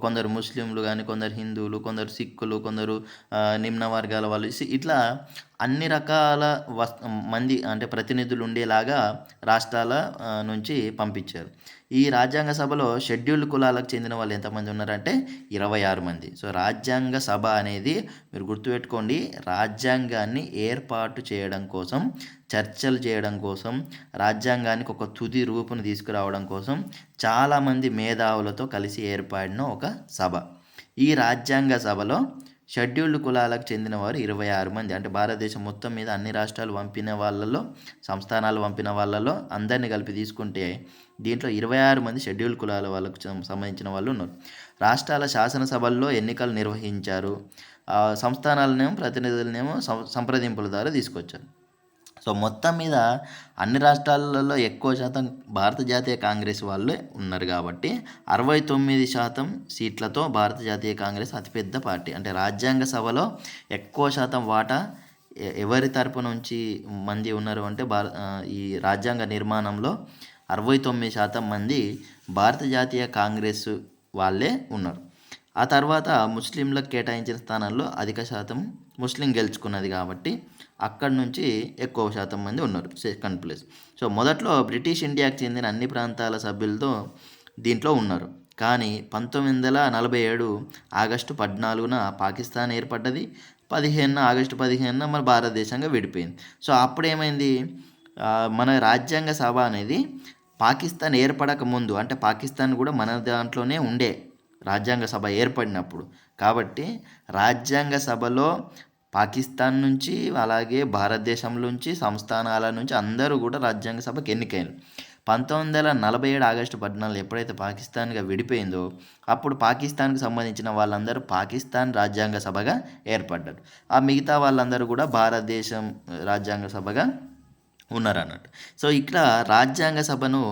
కొందరు ముస్లింలు గానీ, కొందరు హిందువులు, కొందరు సిక్కులు, కొందరు నిమ్న వర్గాల వాళ్ళు ఇట్లా అన్ని రకాల మంది అంటే ప్రతినిధులు ఉండేలాగా రాష్ట్రాల నుంచి పంపించారు. ఈ రాజ్యాంగ సభలో షెడ్యూల్డ్ కులాలకు చెందిన వాళ్ళు ఎంతమంది ఉన్నారంటే 26 మంది. సో రాజ్యాంగ సభ అనేది మీరు గుర్తుపెట్టుకోండి, రాజ్యాంగాన్ని ఏర్పాటు చేయడం కోసం, చర్చలు చేయడం కోసం, రాజ్యాంగానికి ఒక తుది రూపును తీసుకురావడం కోసం చాలామంది మేధావులతో కలిసి ఏర్పడిన ఒక సభ. ఈ రాజ్యాంగ సభలో షెడ్యూల్డ్ కులాలకు చెందిన వారు 26 మంది. అంటే భారతదేశం మొత్తం మీద అన్ని రాష్ట్రాలు పంపిన వాళ్ళలో, సంస్థానాలు పంపిన వాళ్ళలో అందరినీ కలిపి తీసుకుంటే దీంట్లో 26 మంది షెడ్యూల్డ్ కులాల వాళ్ళకు సంబంధించిన వాళ్ళు ఉన్నారు. రాష్ట్రాల శాసనసభల్లో ఎన్నికలు నిర్వహించారు. సంస్థానాలనేమో ప్రతినిధులనేమో సంప్రదింపుల ద్వారా తీసుకొచ్చారు. సో మొత్తం మీద అన్ని రాష్ట్రాలలో ఎక్కువ శాతం భారత జాతీయ కాంగ్రెస్ వాళ్ళే ఉన్నారు కాబట్టి 69% సీట్లతో భారత జాతీయ కాంగ్రెస్ అతిపెద్ద పార్టీ. అంటే రాజ్యాంగ సభలో ఎక్కువ శాతం వాటా ఎవరి తరపు నుంచి మంది ఉన్నారు అంటే ఈ రాజ్యాంగ నిర్మాణంలో 69% మంది భారత జాతీయ కాంగ్రెస్ వాళ్ళే ఉన్నారు. ఆ తర్వాత ముస్లింలకు కేటాయించిన స్థానాల్లో అధిక శాతం ముస్లిం గెలుచుకున్నది కాబట్టి అక్కడి నుంచి ఎక్కువ శాతం మంది ఉన్నారు సెకండ్ ప్లేస్. సో మొదట్లో బ్రిటిష్ ఇండియాకు చెందిన అన్ని ప్రాంతాల సభ్యులతో దీంట్లో ఉన్నారు. కానీ 1947 ఆగస్టు 14న పాకిస్తాన్ ఏర్పడ్డది. ఆగస్టు 15న మన భారతదేశంగా విడిపోయింది. సో అప్పుడు ఏమైంది, మన రాజ్యాంగ సభ అనేది పాకిస్తాన్ ఏర్పడక ముందు, అంటే పాకిస్తాన్ కూడా మన దాంట్లోనే ఉండే రాజ్యాంగ సభ ఏర్పడినప్పుడు. కాబట్టి రాజ్యాంగ సభలో పాకిస్తాన్ నుంచి, అలాగే భారతదేశం నుంచి, సంస్థానాల నుంచి అందరూ కూడా రాజ్యాంగ సభకు ఎన్నికయ్యారు. 1947 ఆగస్టు 14 ఎప్పుడైతే పాకిస్తాన్గా విడిపోయిందో అప్పుడు పాకిస్తాన్కి సంబంధించిన వాళ్ళందరూ పాకిస్తాన్ రాజ్యాంగ సభగా ఏర్పడ్డారు. ఆ మిగతా వాళ్ళందరూ కూడా భారతదేశం రాజ్యాంగ సభగా ఉన్నారన్నట్టు. సో ఇక్కడ రాజ్యాంగ సభను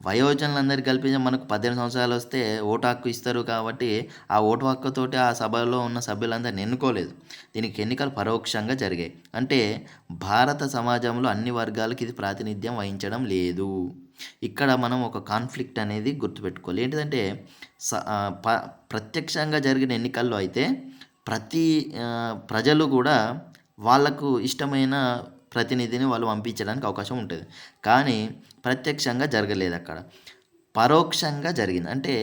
వయోజనులందరికీ కల్పించి మనకు 18 సంవత్సరాలు వస్తే ఓటు హక్కు ఇస్తారు కాబట్టి ఆ ఓటు హక్కుతోటి ఆ సభలో ఉన్న సభ్యులందరిని ఎన్నుకోలేదు. దీనికి ఎన్నికలు పరోక్షంగా జరిగాయి. అంటే భారత సమాజంలో అన్ని వర్గాలకు ఇది ప్రాతినిధ్యం వహించడం లేదు. ఇక్కడ మనం ఒక కాన్ఫ్లిక్ట్ అనేది గుర్తుపెట్టుకోవాలి. ఏంటిదంటే ప్రత్యక్షంగా జరిగిన ఎన్నికల్లో అయితే ప్రతి ప్రజలు కూడా వాళ్ళకు ఇష్టమైన ప్రతినిధిని వాళ్ళు పంపించడానికి అవకాశం ఉంటుంది. కానీ ప్రత్యక్షంగా జరగలేదు, అక్కడ పరోక్షంగా జరిగింది. అంటే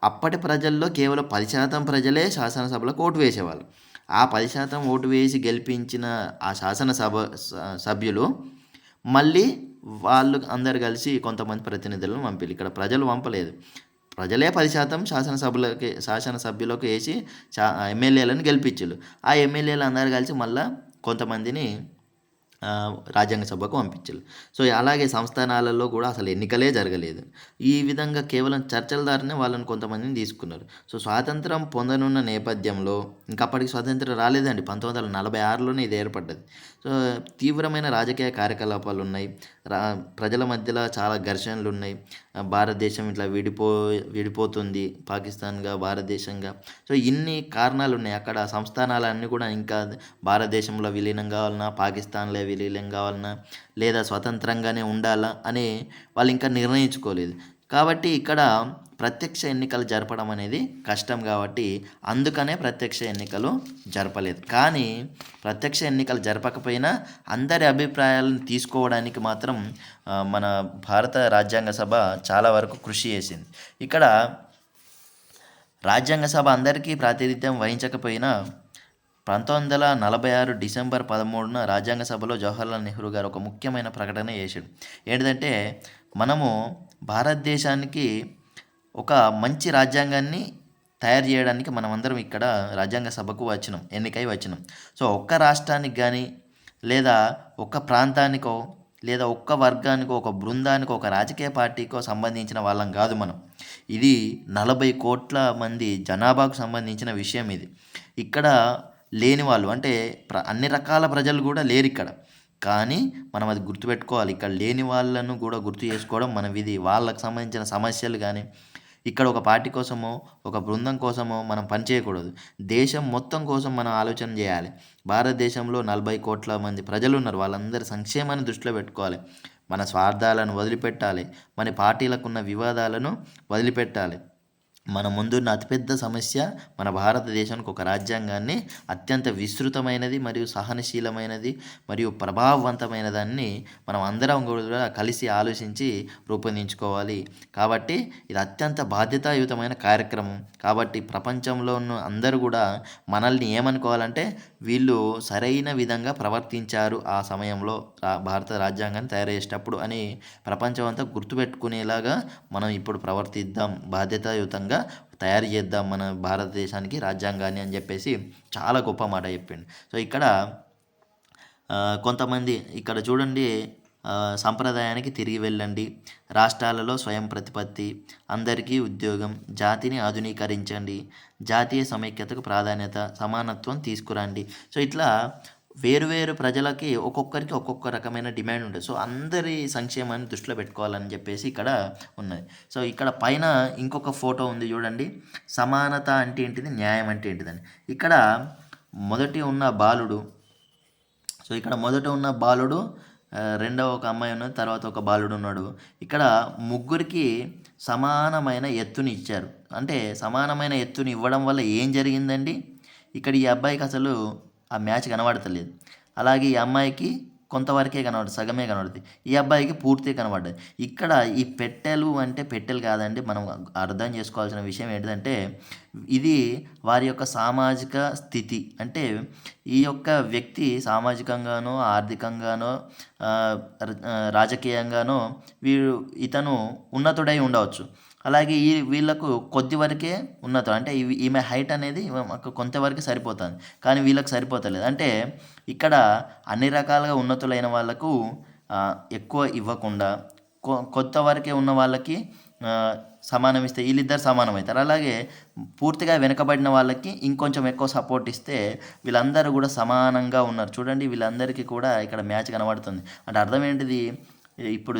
అప్పటి ప్రజల్లో కేవలం 10% ప్రజలే శాసనసభలకు ఓటు వేసేవాళ్ళు. ఆ 10% ఓటు వేసి గెలిపించిన ఆ శాసనసభ సభ్యులు మళ్ళీ వాళ్ళు అందరు కలిసి కొంతమంది ప్రతినిధులను పంపిల్లు. ఇక్కడ ప్రజలు పంపలేదు, ప్రజలే 10% శాసనసభ్యులకు వేసి ఎమ్మెల్యేలను గెలిపించారు. ఆ ఎమ్మెల్యేలు అందరు కలిసి మళ్ళీ కొంతమందిని రాజ్యాంగ సభకు పంపించారు. సో అలాగే సంస్థానాలలో కూడా అసలు ఎన్నికలే జరగలేదు. ఈ విధంగా కేవలం చర్చల ద్వారానే వాళ్ళని కొంతమందిని తీసుకున్నారు. సో స్వాతంత్రం పొందనున్న నేపథ్యంలో, ఇంకా అప్పటికి స్వాతంత్రం రాలేదండి, 1946లోనే ఇది ఏర్పడ్డది. సో తీవ్రమైన రాజకీయ కార్యకలాపాలు ఉన్నాయి, ప్రజల మధ్యలో చాలా ఘర్షణలు ఉన్నాయి. భారతదేశం ఇట్లా విడిపోతుంది పాకిస్తాన్గా, భారతదేశంగా. సో ఇన్ని కారణాలు ఉన్నాయి. అక్కడ సంస్థానాలన్నీ కూడా ఇంకా భారతదేశంలో విలీనం కావాలన్నా, పాకిస్తాన్లో విలీనం కావాలన్నా, లేదా స్వతంత్రంగానే ఉండాలా అని వాళ్ళు ఇంకా నిర్ణయించుకోలేదు. కాబట్టి ఇక్కడ ప్రత్యక్ష ఎన్నికలు జరపడం అనేది కష్టం కాబట్టి అందుకనే ప్రత్యక్ష ఎన్నికలు జరపలేదు. కానీ ప్రత్యక్ష ఎన్నికలు జరపకపోయినా అందరి అభిప్రాయాలను తీసుకోవడానికి మాత్రం మన భారత రాజ్యాంగ సభ చాలా వరకు కృషి చేసింది. ఇక్కడ రాజ్యాంగ సభ అందరికీ ప్రాతినిధ్యం వహించకపోయినా 1946 డిసెంబర్ 13న రాజ్యాంగ సభలో జవహర్లాల్ నెహ్రూ గారు ఒక ముఖ్యమైన ప్రకటన చేశాడు. ఏంటంటే మనము భారతదేశానికి ఒక మంచి రాజ్యాంగాన్ని తయారు చేయడానికి మనమందరం ఇక్కడ రాజ్యాంగ సభకు ఎన్నికై వచ్చినాం. సో ఒక్క రాష్ట్రానికి కానీ, లేదా ఒక్క ప్రాంతానికో, లేదా ఒక్క వర్గానికో, ఒక బృందానికో, ఒక రాజకీయ పార్టీకో సంబంధించిన వాళ్ళం కాదు మనం. ఇది 40 కోట్ల మంది జనాభాకు సంబంధించిన విషయం ఇది. ఇక్కడ లేని వాళ్ళు అంటే అన్ని రకాల ప్రజలు కూడా లేరు ఇక్కడ. కానీ మనం అది గుర్తుపెట్టుకోవాలి. ఇక్కడ లేని వాళ్ళను కూడా గుర్తు చేసుకోవడం మన విధి. వాళ్ళకి సంబంధించిన సమస్యలు గానీ, ఇక్కడ ఒక పార్టీ కోసమో, ఒక బృందం కోసమో మనం పని చేయకూడదు. దేశం మొత్తం కోసం మనం ఆలోచన చేయాలి. భారతదేశంలో 40,00,00,000 మంది ప్రజలున్నారు. వాళ్ళందరి సంక్షేమాన్ని దృష్టిలో పెట్టుకోవాలి. మన స్వార్థాలను వదిలిపెట్టాలి. మన పార్టీలకున్న వివాదాలను వదిలిపెట్టాలి. మన ముందున్న అతిపెద్ద సమస్య మన భారతదేశానికి ఒక రాజ్యాంగాన్ని అత్యంత విస్తృతమైనది మరియు సహనశీలమైనది మరియు ప్రభావవంతమైన దాన్ని మనం అందరం కూడా కలిసి ఆలోచించి రూపొందించుకోవాలి. కాబట్టి ఇది అత్యంత బాధ్యతాయుతమైన కార్యక్రమం. కాబట్టి ప్రపంచంలో ఉన్న అందరూ కూడా మనల్ని ఏమనుకోవాలంటే వీళ్ళు సరైన విధంగా ప్రవర్తించారు ఆ సమయంలో భారత రాజ్యాంగాన్ని తయారు చేసేటప్పుడు అని ప్రపంచం అంతా గుర్తుపెట్టుకునేలాగా మనం ఇప్పుడు ప్రవర్తిద్దాం, బాధ్యతాయుతంగా తయారు చేద్దాం మన భారతదేశానికి రాజ్యాంగాన్ని అని చెప్పేసి చాలా గొప్ప మాట చెప్పిండు. సో ఇక్కడ కొంతమంది ఇక్కడ చూడండి, సంప్రదాయానికి తిరిగి వెళ్ళండి, రాష్ట్రాలలో స్వయం ప్రతిపత్తి, అందరికీ ఉద్యోగం, జాతిని ఆధునీకరించండి, జాతీయ సమైక్యతకు ప్రాధాన్యత, సమానత్వం తీసుకురండి. సో ఇట్లా వేరు ప్రజలకి ఒక్కొక్కరికి ఒక్కొక్క రకమైన డిమాండ్ ఉంటుంది. సో అందరి సంక్షేమాన్ని దృష్టిలో పెట్టుకోవాలని చెప్పేసి ఇక్కడ ఉన్నది. సో ఇక్కడ పైన ఇంకొక ఫోటో ఉంది చూడండి. సమానత అంటే ఏంటిది, న్యాయం అంటే ఏంటిదని. ఇక్కడ మొదట ఉన్న బాలుడు, రెండవ ఒక అమ్మాయి ఉన్నది, తర్వాత ఒక బాలుడు ఉన్నాడు. ఇక్కడ ముగ్గురికి సమానమైన ఎత్తుని ఇచ్చారు. అంటే సమానమైన ఎత్తుని ఇవ్వడం వల్ల ఏం జరిగిందండి, ఇక్కడ ఈ అబ్బాయికి అసలు ఆ మ్యాచ్ కనబడతలేదు. అలాగే ఈ అమ్మాయికి కొంతవరకే కనబడుతుంది, సగమే కనబడుతుంది. ఈ అబ్బాయికి పూర్తిగా కనబడ్డది. ఇక్కడ ఈ పెట్టెలు అంటే పెట్టెలు కాదండి. మనం అర్థం చేసుకోవాల్సిన విషయం ఏంటంటే ఇది వారి యొక్క సామాజిక స్థితి. అంటే ఈ యొక్క వ్యక్తి సామాజికంగానో, ఆర్థికంగానో, రాజకీయంగానో ఇతను ఉన్నతుడై ఉండవచ్చు. అలాగే వీళ్ళకు కొద్ది వరకే ఉన్నతం, అంటే ఈమె హైట్ అనేది కొంతవరకు సరిపోతుంది, కానీ వీళ్ళకి సరిపోతలేదు. అంటే ఇక్కడ అన్ని రకాలుగా ఉన్నతులైన వాళ్ళకు ఎక్కువ ఇవ్వకుండా కొత్త వరకే ఉన్న వాళ్ళకి సమానం ఇస్తే వీళ్ళిద్దరు సమానం అవుతారు. అలాగే పూర్తిగా వెనుకబడిన వాళ్ళకి ఇంకొంచెం ఎక్కువ సపోర్ట్ ఇస్తే వీళ్ళందరూ కూడా సమానంగా ఉన్నారు. చూడండి, వీళ్ళందరికీ కూడా ఇక్కడ మ్యాచ్ కనబడుతుంది. అంటే అర్థం ఏంటిది, ఇప్పుడు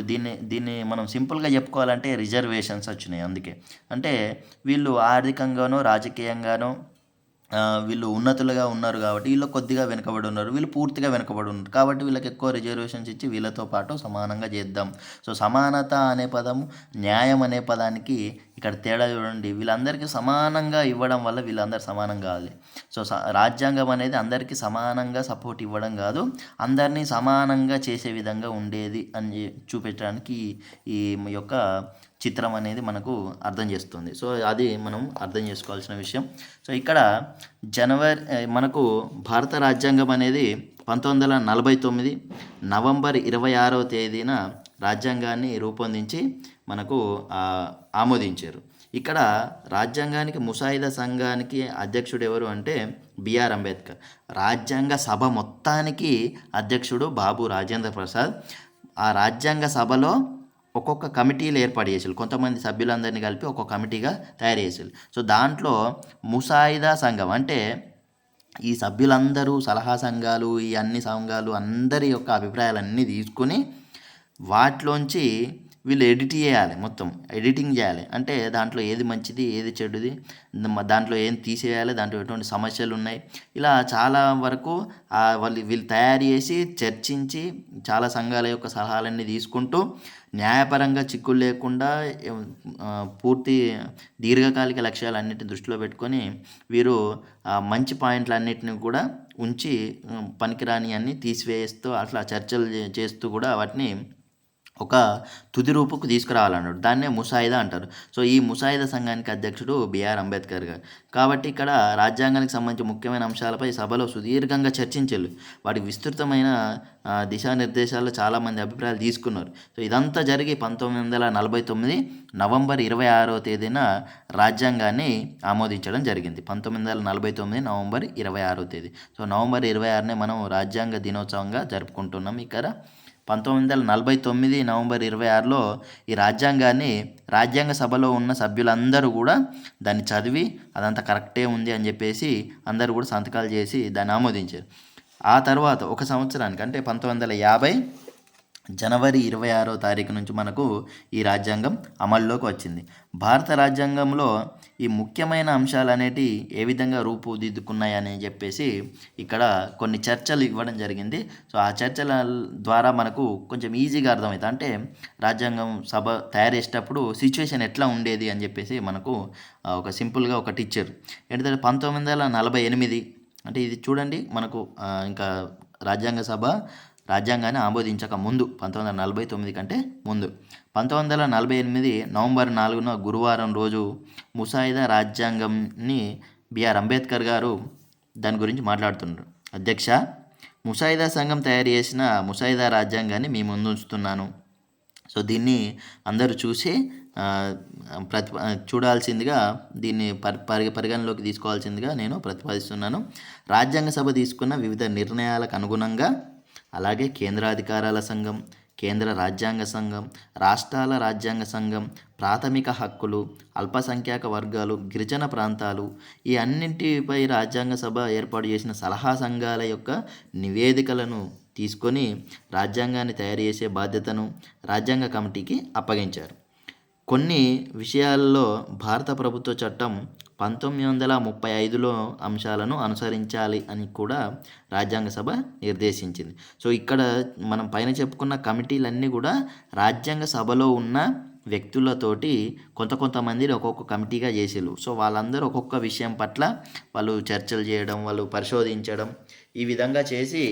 దీన్ని మనం సింపుల్గా చెప్పుకోవాలంటే రిజర్వేషన్స్ వచ్చినాయి. అందుకే అంటే వీళ్ళు ఆర్థికంగానో, రాజకీయంగానో వీళ్ళు ఉన్నతులుగా ఉన్నారు కాబట్టి వీళ్ళు కొద్దిగా వెనుకబడి ఉన్నారు, వీళ్ళు పూర్తిగా వెనుకబడి ఉన్నారు. కాబట్టి వీళ్ళకి ఎక్కువ రిజర్వేషన్స్ ఇచ్చి వీళ్ళతో పాటు సమానంగా చేద్దాం. సో సమానత అనే పదము, న్యాయం అనే పదానికి ఇక్కడ తేడా చూడండి. వీళ్ళందరికీ సమానంగా ఇవ్వడం వల్ల వీళ్ళందరూ సమానం కావాలి. సో రాజ్యాంగం అనేది అందరికీ సమానంగా సపోర్ట్ ఇవ్వడం కాదు, అందరినీ సమానంగా చేసే విధంగా ఉండేది అని చూపించడానికి ఈ యొక్క చిత్రం అనేది మనకు అర్థం చేస్తుంది. సో అది మనం అర్థం చేసుకోవాల్సిన విషయం. సో ఇక్కడ మనకు భారత రాజ్యాంగం అనేది 1949 నవంబర్ 26వ తేదీన రాజ్యాంగాన్ని రూపొందించి మనకు ఆమోదించారు. ఇక్కడ రాజ్యాంగానికి ముసాయిదా సంఘానికి అధ్యక్షుడు ఎవరు అంటే బిఆర్ అంబేద్కర్. రాజ్యాంగ సభ మొత్తానికి అధ్యక్షుడు బాబు రాజేంద్ర ప్రసాద్. ఆ రాజ్యాంగ సభలో ఒక్కొక్క కమిటీలు ఏర్పాటు చేసారు. కొంతమంది సభ్యులందరినీ కలిపి ఒక్కొక్క కమిటీగా తయారు చేసారు. సో దాంట్లో ముసాయిదా సంఘం అంటే ఈ సభ్యులందరూ సలహా సంఘాలు, ఈ అన్ని సంఘాలు అందరి యొక్క అభిప్రాయాలన్నీ తీసుకుని వాటిలోంచి వీళ్ళు మొత్తం ఎడిటింగ్ చేయాలి. అంటే దాంట్లో ఏది మంచిది, ఏది చెడుది, దాంట్లో ఏం తీసేయాలి, దాంట్లో ఎటువంటి సమస్యలు ఉన్నాయి, ఇలా చాలా వరకు వీళ్ళు తయారు చేసి చర్చించి చాలా సంఘాల యొక్క సలహాలన్నీ తీసుకుంటూ న్యాయపరంగా చిక్కులు లేకుండా పూర్తి దీర్ఘకాలిక లక్ష్యాలన్నిటిని దృష్టిలో పెట్టుకొని వీరు మంచి పాయింట్లన్నిటిని కూడా ఉంచి పనికిరాని అన్నీ తీసివేస్తూ అట్లా చర్చలు చేస్తూ కూడా వాటిని ఒక తుది రూపుకు తీసుకురావాలన్నాడు. దాన్నే ముసాయిదా అంటారు. సో ఈ ముసాయిదా సంఘానికి అధ్యక్షుడు బిఆర్ అంబేద్కర్ గారు. కాబట్టి ఇక్కడ రాజ్యాంగానికి సంబంధించి ముఖ్యమైన అంశాలపై సభలో సుదీర్ఘంగా చర్చించారు. వాటి విస్తృతమైన దిశానిర్దేశాల్లో చాలామంది అభిప్రాయాలు తీసుకున్నారు. సో ఇదంతా జరిగి 1949 నవంబర్ 26వ తేదీన రాజ్యాంగాన్ని ఆమోదించడం జరిగింది. 1949 నవంబర్ 26వ తేదీ. సో నవంబర్ 26నే మనం రాజ్యాంగ దినోత్సవంగా జరుపుకుంటున్నాం. ఇక్కడ 1949 నవంబర్ 26లో ఈ రాజ్యాంగాన్ని రాజ్యాంగ సభలో ఉన్న సభ్యులందరూ కూడా దాన్ని చదివి అదంతా కరెక్టే ఉంది అని చెప్పేసి అందరూ కూడా సంతకాలు చేసి దాన్ని ఆమోదించారు. ఆ తర్వాత ఒక సంవత్సరానికి అంటే 1950 జనవరి 26వ తారీఖు నుంచి మనకు ఈ రాజ్యాంగం అమల్లోకి వచ్చింది. భారత రాజ్యాంగంలో ఈ ముఖ్యమైన అంశాలు అనేటివి ఏ విధంగా రూపుదిద్దుకున్నాయని చెప్పేసి ఇక్కడ కొన్ని చర్చలు ఇవ్వడం జరిగింది. సో ఆ చర్చల ద్వారా మనకు కొంచెం ఈజీగా అర్థమవుతుంది. అంటే రాజ్యాంగం సభ తయారు చేసేటప్పుడు సిచ్యువేషన్ ఎట్లా ఉండేది అని చెప్పేసి మనకు ఒక సింపుల్గా ఒకటి ఇచ్చారు. ఏంటంటే 1948 అంటే ఇది చూడండి మనకు ఇంకా రాజ్యాంగ సభ రాజ్యాంగాన్ని ఆమోదించక ముందు 1949 కంటే ముందు 1948 నవంబర్ 4న గురువారం రోజు ముసాయిదా రాజ్యాంగంని బిఆర్ అంబేద్కర్ గారు దాని గురించి మాట్లాడుతున్నారు. అధ్యక్ష, ముసాయిదా సంఘం తయారు చేసిన ముసాయిదా రాజ్యాంగాన్ని మీ ముందు ఉంచుతున్నాను. సో దీన్ని అందరూ చూసి చూడాల్సిందిగా దీన్ని పరిగణలోకి తీసుకోవాల్సిందిగా నేను ప్రతిపాదిస్తున్నాను. రాజ్యాంగ సభ తీసుకున్న వివిధ నిర్ణయాలకు అనుగుణంగా అలాగే కేంద్రాధికారాల సంఘం, కేంద్ర రాజ్యాంగ సంఘం, రాష్ట్రాల రాజ్యాంగ సంఘం, ప్రాథమిక హక్కులు, అల్పసంఖ్యాక వర్గాలు, గిరిజన ప్రాంతాలు ఈ అన్నింటిపై రాజ్యాంగ సభ ఏర్పాటు చేసిన సలహా సంఘాల యొక్క నివేదికలను తీసుకొని రాజ్యాంగాన్ని తయారు చేసే బాధ్యతను రాజ్యాంగ కమిటీకి అప్పగించారు. కొన్ని విషయాల్లో భారత ప్రభుత్వ చట్టం 1935లో అంశాలను అనుసరించాలి అని కూడా రాజ్యాంగ సభ నిర్దేశించింది. సో ఇక్కడ మనం పైన చెప్పుకున్న కమిటీలన్నీ కూడా రాజ్యాంగ సభలో ఉన్న వ్యక్తులతోటి కొంతమందిని ఒక్కొక్క కమిటీగా చేసేరు. సో వాళ్ళందరూ ఒక్కొక్క విషయం పట్ల వాళ్ళు చర్చలు చేయడం, వాళ్ళు పరిశోధించడం, ఈ విధంగా చేసి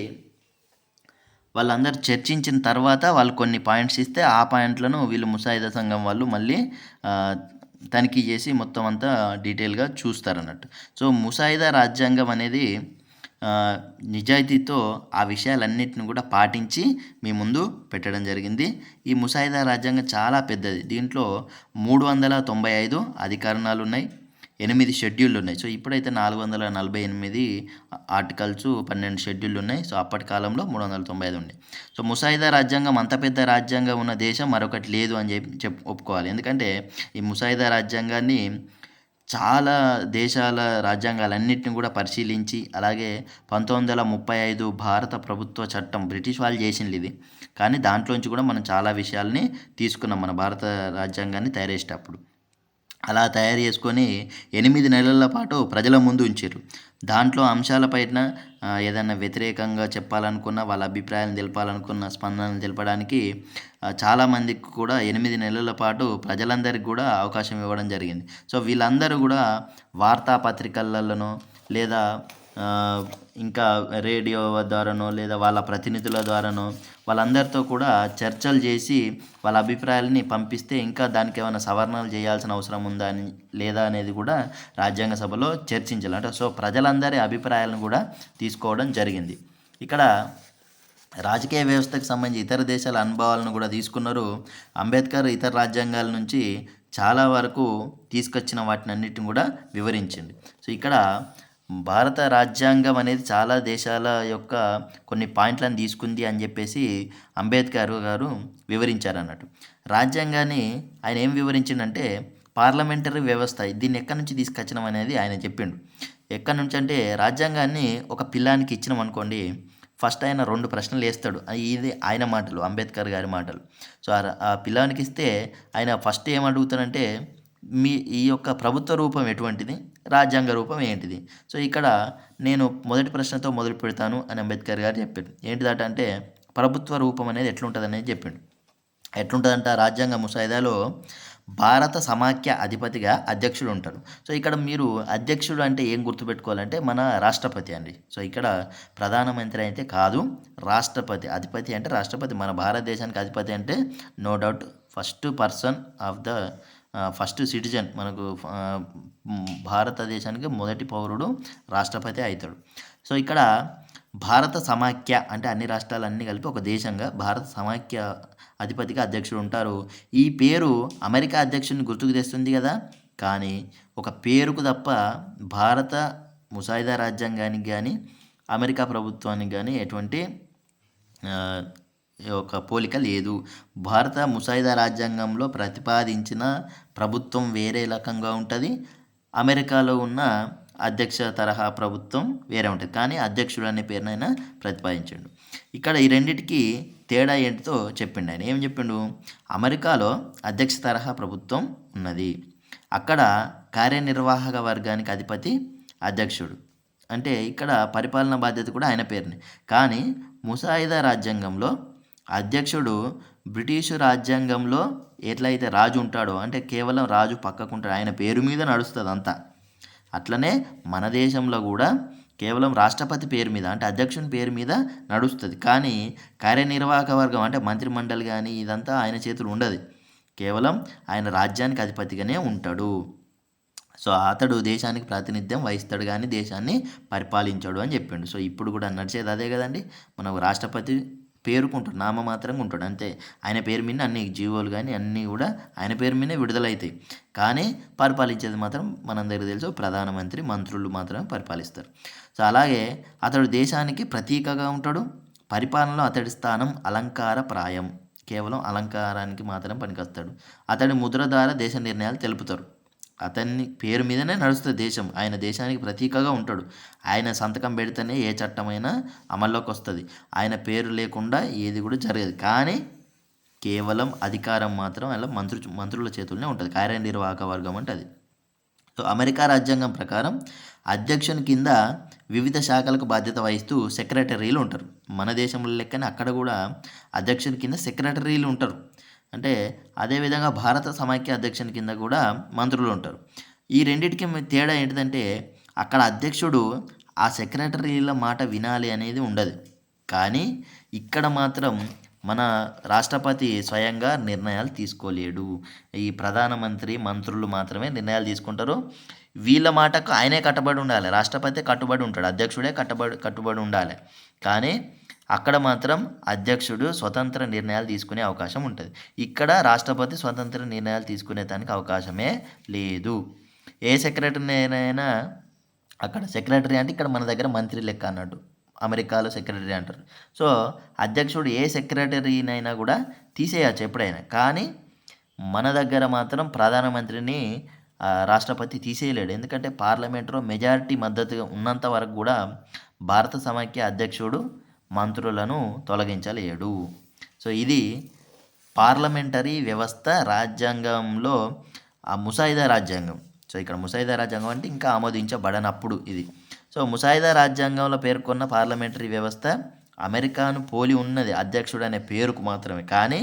వాళ్ళందరూ చర్చించిన తర్వాత వాళ్ళు కొన్ని పాయింట్స్ ఇస్తే ఆ పాయింట్లను వీళ్ళు ముసాయిదా సంఘం వాళ్ళు మళ్ళీ తనిఖీ చేసి మొత్తం అంతా డీటెయిల్గా చూస్తారన్నట్టు. సో ముసాయిదా రాజ్యాంగం అనేది నిజాయితీతో ఆ విషయాలన్నిటిని కూడా పాటించి మీ ముందు పెట్టడం జరిగింది. ఈ ముసాయిదా రాజ్యాంగం చాలా పెద్దది. దీంట్లో 395 అధికరణాలు ఉన్నాయి, 8 షెడ్యూళ్ళు ఉన్నాయి. సో ఇప్పుడైతే 448 ఆర్టికల్స్, 12 షెడ్యూళ్ళు ఉన్నాయి. సో అప్పటి కాలంలో 395 ఉన్నాయి. సో ముసాయిదా రాజ్యాంగం అంత పెద్ద రాజ్యాంగం ఉన్న దేశం మరొకటి లేదు అని ఒప్పుకోవాలి. ఎందుకంటే ఈ ముసాయిదా రాజ్యాంగాన్ని చాలా దేశాల రాజ్యాంగాలన్నింటిని కూడా పరిశీలించి, అలాగే 1935 భారత ప్రభుత్వ చట్టం బ్రిటిష్ వాళ్ళు చేసింది ఇది, కానీ దాంట్లోంచి కూడా మనం చాలా విషయాల్ని తీసుకున్నాం మన భారత రాజ్యాంగాన్ని తయారు చేసేటప్పుడు. అలా తయారు చేసుకొని 8 నెలల పాటు ప్రజల ముందు ఉంచారు. దాంట్లో అంశాలపైన ఏదైనా వ్యతిరేకంగా చెప్పాలనుకున్న, వాళ్ళ అభిప్రాయాలను తెలపాలనుకున్న, స్పందనలు తెలపడానికి చాలామందికి కూడా 8 నెలల పాటు ప్రజలందరికీ కూడా అవకాశం ఇవ్వడం జరిగింది. సో వీళ్ళందరూ కూడా వార్తాపత్రికలలోనో లేదా ఇంకా రేడియో ద్వారానో లేదా వాళ్ళ ప్రతినిధుల ద్వారానో వాళ్ళందరితో కూడా చర్చలు చేసి వాళ్ళ అభిప్రాయాలని పంపిస్తే ఇంకా దానికి ఏమైనా సవరణలు చేయాల్సిన అవసరం ఉందా అని లేదా అనేది కూడా రాజ్యాంగ సభలో చర్చించాలి. అంటే సో ప్రజలందరి అభిప్రాయాలను కూడా తీసుకోవడం జరిగింది. ఇక్కడ రాజకీయ వ్యవస్థకు సంబంధించి ఇతర దేశాల అనుభవాలను కూడా తీసుకున్నారు. అంబేద్కర్ ఇతర రాజ్యాంగాల నుంచి చాలా వరకు తీసుకొచ్చిన వాటిని అన్నిటిని కూడా వివరించింది. సో ఇక్కడ భారత రాజ్యాంగం అనేది చాలా దేశాల యొక్క కొన్ని పాయింట్లను తీసుకుంది అని చెప్పేసి అంబేద్కర్ గారు వివరించారన్నట్టు. రాజ్యాంగాన్ని ఆయన ఏం వివరించిందంటే పార్లమెంటరీ వ్యవస్థ, దీన్ని ఎక్కడి నుంచి తీసుకొచ్చినాం అనేది ఆయన చెప్పిండు. ఎక్కడి నుంచి అంటే రాజ్యాంగాన్ని ఒక పిల్లానికి ఇచ్చినాం అనుకోండి, ఫస్ట్ ఆయన 2 ప్రశ్నలు వేస్తాడు. ఇది ఆయన మాటలు, అంబేద్కర్ గారి మాటలు. సో ఆ పిల్లానికి ఇస్తే ఆయన ఫస్ట్ ఏం అడుగుతాడంటే ఈ యొక్క ప్రభుత్వ రూపం ఎటువంటిది, రాజ్యాంగ రూపం ఏంటిది. సో ఇక్కడ నేను మొదటి ప్రశ్నతో మొదలు పెడతాను అని అంబేద్కర్ గారు చెప్పాడు. ఏంటిదట అంటే ప్రభుత్వ రూపం అనేది ఎట్లుంటుంది అనేది చెప్పిండు. ఎట్లుంటుందంట, రాజ్యాంగ ముసాయిదాలో భారత సమాఖ్య అధిపతిగా అధ్యక్షుడు ఉంటాడు. సో ఇక్కడ మీరు అధ్యక్షుడు అంటే ఏం గుర్తుపెట్టుకోవాలంటే మన రాష్ట్రపతి అండి. సో ఇక్కడ ప్రధానమంత్రి అయితే కాదు, రాష్ట్రపతి. అధిపతి అంటే రాష్ట్రపతి. మన భారతదేశానికి అధిపతి అంటే నో డౌట్ ఫస్ట్ సిటిజన్, మనకు భారతదేశానికి మొదటి పౌరుడు రాష్ట్రపతి అవుతాడు. సో ఇక్కడ భారత సమాఖ్య అంటే అన్ని రాష్ట్రాలన్నీ కలిపి ఒక దేశంగా భారత సమాఖ్య అధిపతిగా అధ్యక్షుడు ఉంటారు. ఈ పేరు అమెరికా అధ్యక్షుడిని గుర్తుకు తెస్తుంది కదా, కానీ ఒక పేరుకు తప్ప భారత ముసాయిదా రాజ్యాంగానికి కానీ అమెరికా ప్రభుత్వానికి కానీ ఎటువంటి ఒక పోలిక లేదు. భారత ముసాయిదా రాజ్యాంగంలో ప్రతిపాదించిన ప్రభుత్వం వేరే రకంగా ఉంటుంది. అమెరికాలో ఉన్న అధ్యక్ష తరహా ప్రభుత్వం వేరే ఉంటుంది. కానీ అధ్యక్షుడు అనే పేరునైనా ప్రతిపాదించాడు. ఇక్కడ ఈ రెండిటికి తేడా ఏంటితో చెప్పిండు ఆయన. ఏం చెప్పిండు? అమెరికాలో అధ్యక్ష తరహా ప్రభుత్వం ఉన్నది. అక్కడ కార్యనిర్వాహక వర్గానికి అధిపతి అధ్యక్షుడు. అంటే ఇక్కడ పరిపాలనా బాధ్యత కూడా ఆయన పేరునే. కానీ ముసాయిదా రాజ్యాంగంలో అధ్యక్షుడు బ్రిటిషు రాజ్యాంగంలో ఎట్లయితే రాజు ఉంటాడో, అంటే కేవలం రాజు పక్కకుంటాడు, ఆయన పేరు మీద నడుస్తుంది అంతా. అట్లనే మన దేశంలో కూడా కేవలం రాష్ట్రపతి పేరు మీద, అంటే అధ్యక్షుని పేరు మీద నడుస్తుంది. కానీ కార్యనిర్వాహక వర్గం అంటే మంత్రిమండలి కానీ ఇదంతా ఆయన చేతులు ఉండదు. కేవలం ఆయన రాజ్యానికి అధిపతిగానే ఉంటాడు. సో అతడు దేశానికి ప్రాతినిధ్యం వహిస్తాడు కానీ దేశాన్ని పరిపాలించాడు అని చెప్పిండు. సో ఇప్పుడు కూడా నడిచేది అదే కదండి. మనకు రాష్ట్రపతి పేరుకుంటాడు, నామమాత్రంగా ఉంటాడు అంతే. ఆయన పేరు మీద అన్ని జీవోలు కానీ అన్నీ కూడా ఆయన పేరు మీదే విడుదలవుతాయి. కానీ పరిపాలించేది మాత్రం మనందరికీ తెలుసు ప్రధానమంత్రి, మంత్రులు మాత్రమే పరిపాలిస్తారు. సో అలాగే అతడు దేశానికి ప్రతీకగా ఉంటాడు. పరిపాలనలో అతడి స్థానం అలంకారప్రాయం, కేవలం అలంకారానికి మాత్రం పనికొస్తాడు. అతడి ముద్ర ద్వారా దేశ నిర్ణయాలు తెలుపుతారు. అతన్ని పేరు మీదనే నడుస్తుంది దేశం. ఆయన దేశానికి ప్రతీకగా ఉంటాడు. ఆయన సంతకం పెడితేనే ఏ చట్టమైనా అమల్లోకి వస్తుంది. ఆయన పేరు లేకుండా ఏది కూడా జరగదు. కానీ కేవలం అధికారం మాత్రం అలా మంత్రుల చేతుల్లోనే ఉంటుంది. కార్యనిర్వాహక వర్గం అంటే అది. సో అమెరికా రాజ్యాంగం ప్రకారం అధ్యక్షుని కింద వివిధ శాఖలకు బాధ్యత వహిస్తూ సెక్రటరీలు ఉంటారు. మన దేశంలో లెక్కనే అక్కడ కూడా అధ్యక్షుని కింద సెక్రటరీలు ఉంటారు. అంటే అదేవిధంగా భారత సమైక్య అధ్యక్షుని కింద కూడా మంత్రులు ఉంటారు. ఈ రెండింటికి తేడా ఏంటిదంటే అక్కడ అధ్యక్షుడు ఆ సెక్రటరీల మాట వినాలి అనేది ఉండదు. కానీ ఇక్కడ మాత్రం మన రాష్ట్రపతి స్వయంగా నిర్ణయాలు తీసుకోలేడు. ఈ ప్రధానమంత్రి, మంత్రులు మాత్రమే నిర్ణయాలు తీసుకుంటారు. వీళ్ళ మాటకు ఆయనే కట్టుబడి ఉండాలి. రాష్ట్రపతి కట్టుబడి ఉంటాడు, అధ్యక్షుడే కట్టుబడి ఉండాలి. కానీ అక్కడ మాత్రం అధ్యక్షుడు స్వతంత్ర నిర్ణయాలు తీసుకునే అవకాశం ఉంటుంది. ఇక్కడ రాష్ట్రపతి స్వతంత్ర నిర్ణయాలు తీసుకునే దానికి అవకాశమే లేదు. ఏ సెక్రటరీనైనా అక్కడ సెక్రటరీ అంటే ఇక్కడ మన దగ్గర మంత్రి లెక్క అన్నట్టు, అమెరికాలో సెక్రటరీ అంటారు. సో అధ్యక్షుడు ఏ సెక్రటరీనైనా కూడా తీసేయచ్చు ఎప్పుడైనా. కానీ మన దగ్గర మాత్రం ప్రధానమంత్రిని రాష్ట్రపతి తీసేయలేడు. ఎందుకంటే పార్లమెంట్లో మెజారిటీ మద్దతు ఉన్నంత వరకు కూడా భారత సమైక్య అధ్యక్షుడు మంత్రులను తొలగించలేడు. సో ఇది పార్లమెంటరీ వ్యవస్థ రాజ్యాంగంలో ఆ ముసాయిదా రాజ్యాంగం. సో ఇక్కడ ముసాయిదా రాజ్యాంగం అంటే ఇంకా ఆమోదించబడనప్పుడు ఇది. సో ముసాయిదా రాజ్యాంగంలో పేర్కొన్న పార్లమెంటరీ వ్యవస్థ అమెరికాను పోలి ఉన్నది అధ్యక్షుడు అనే పేరుకు మాత్రమే. కానీ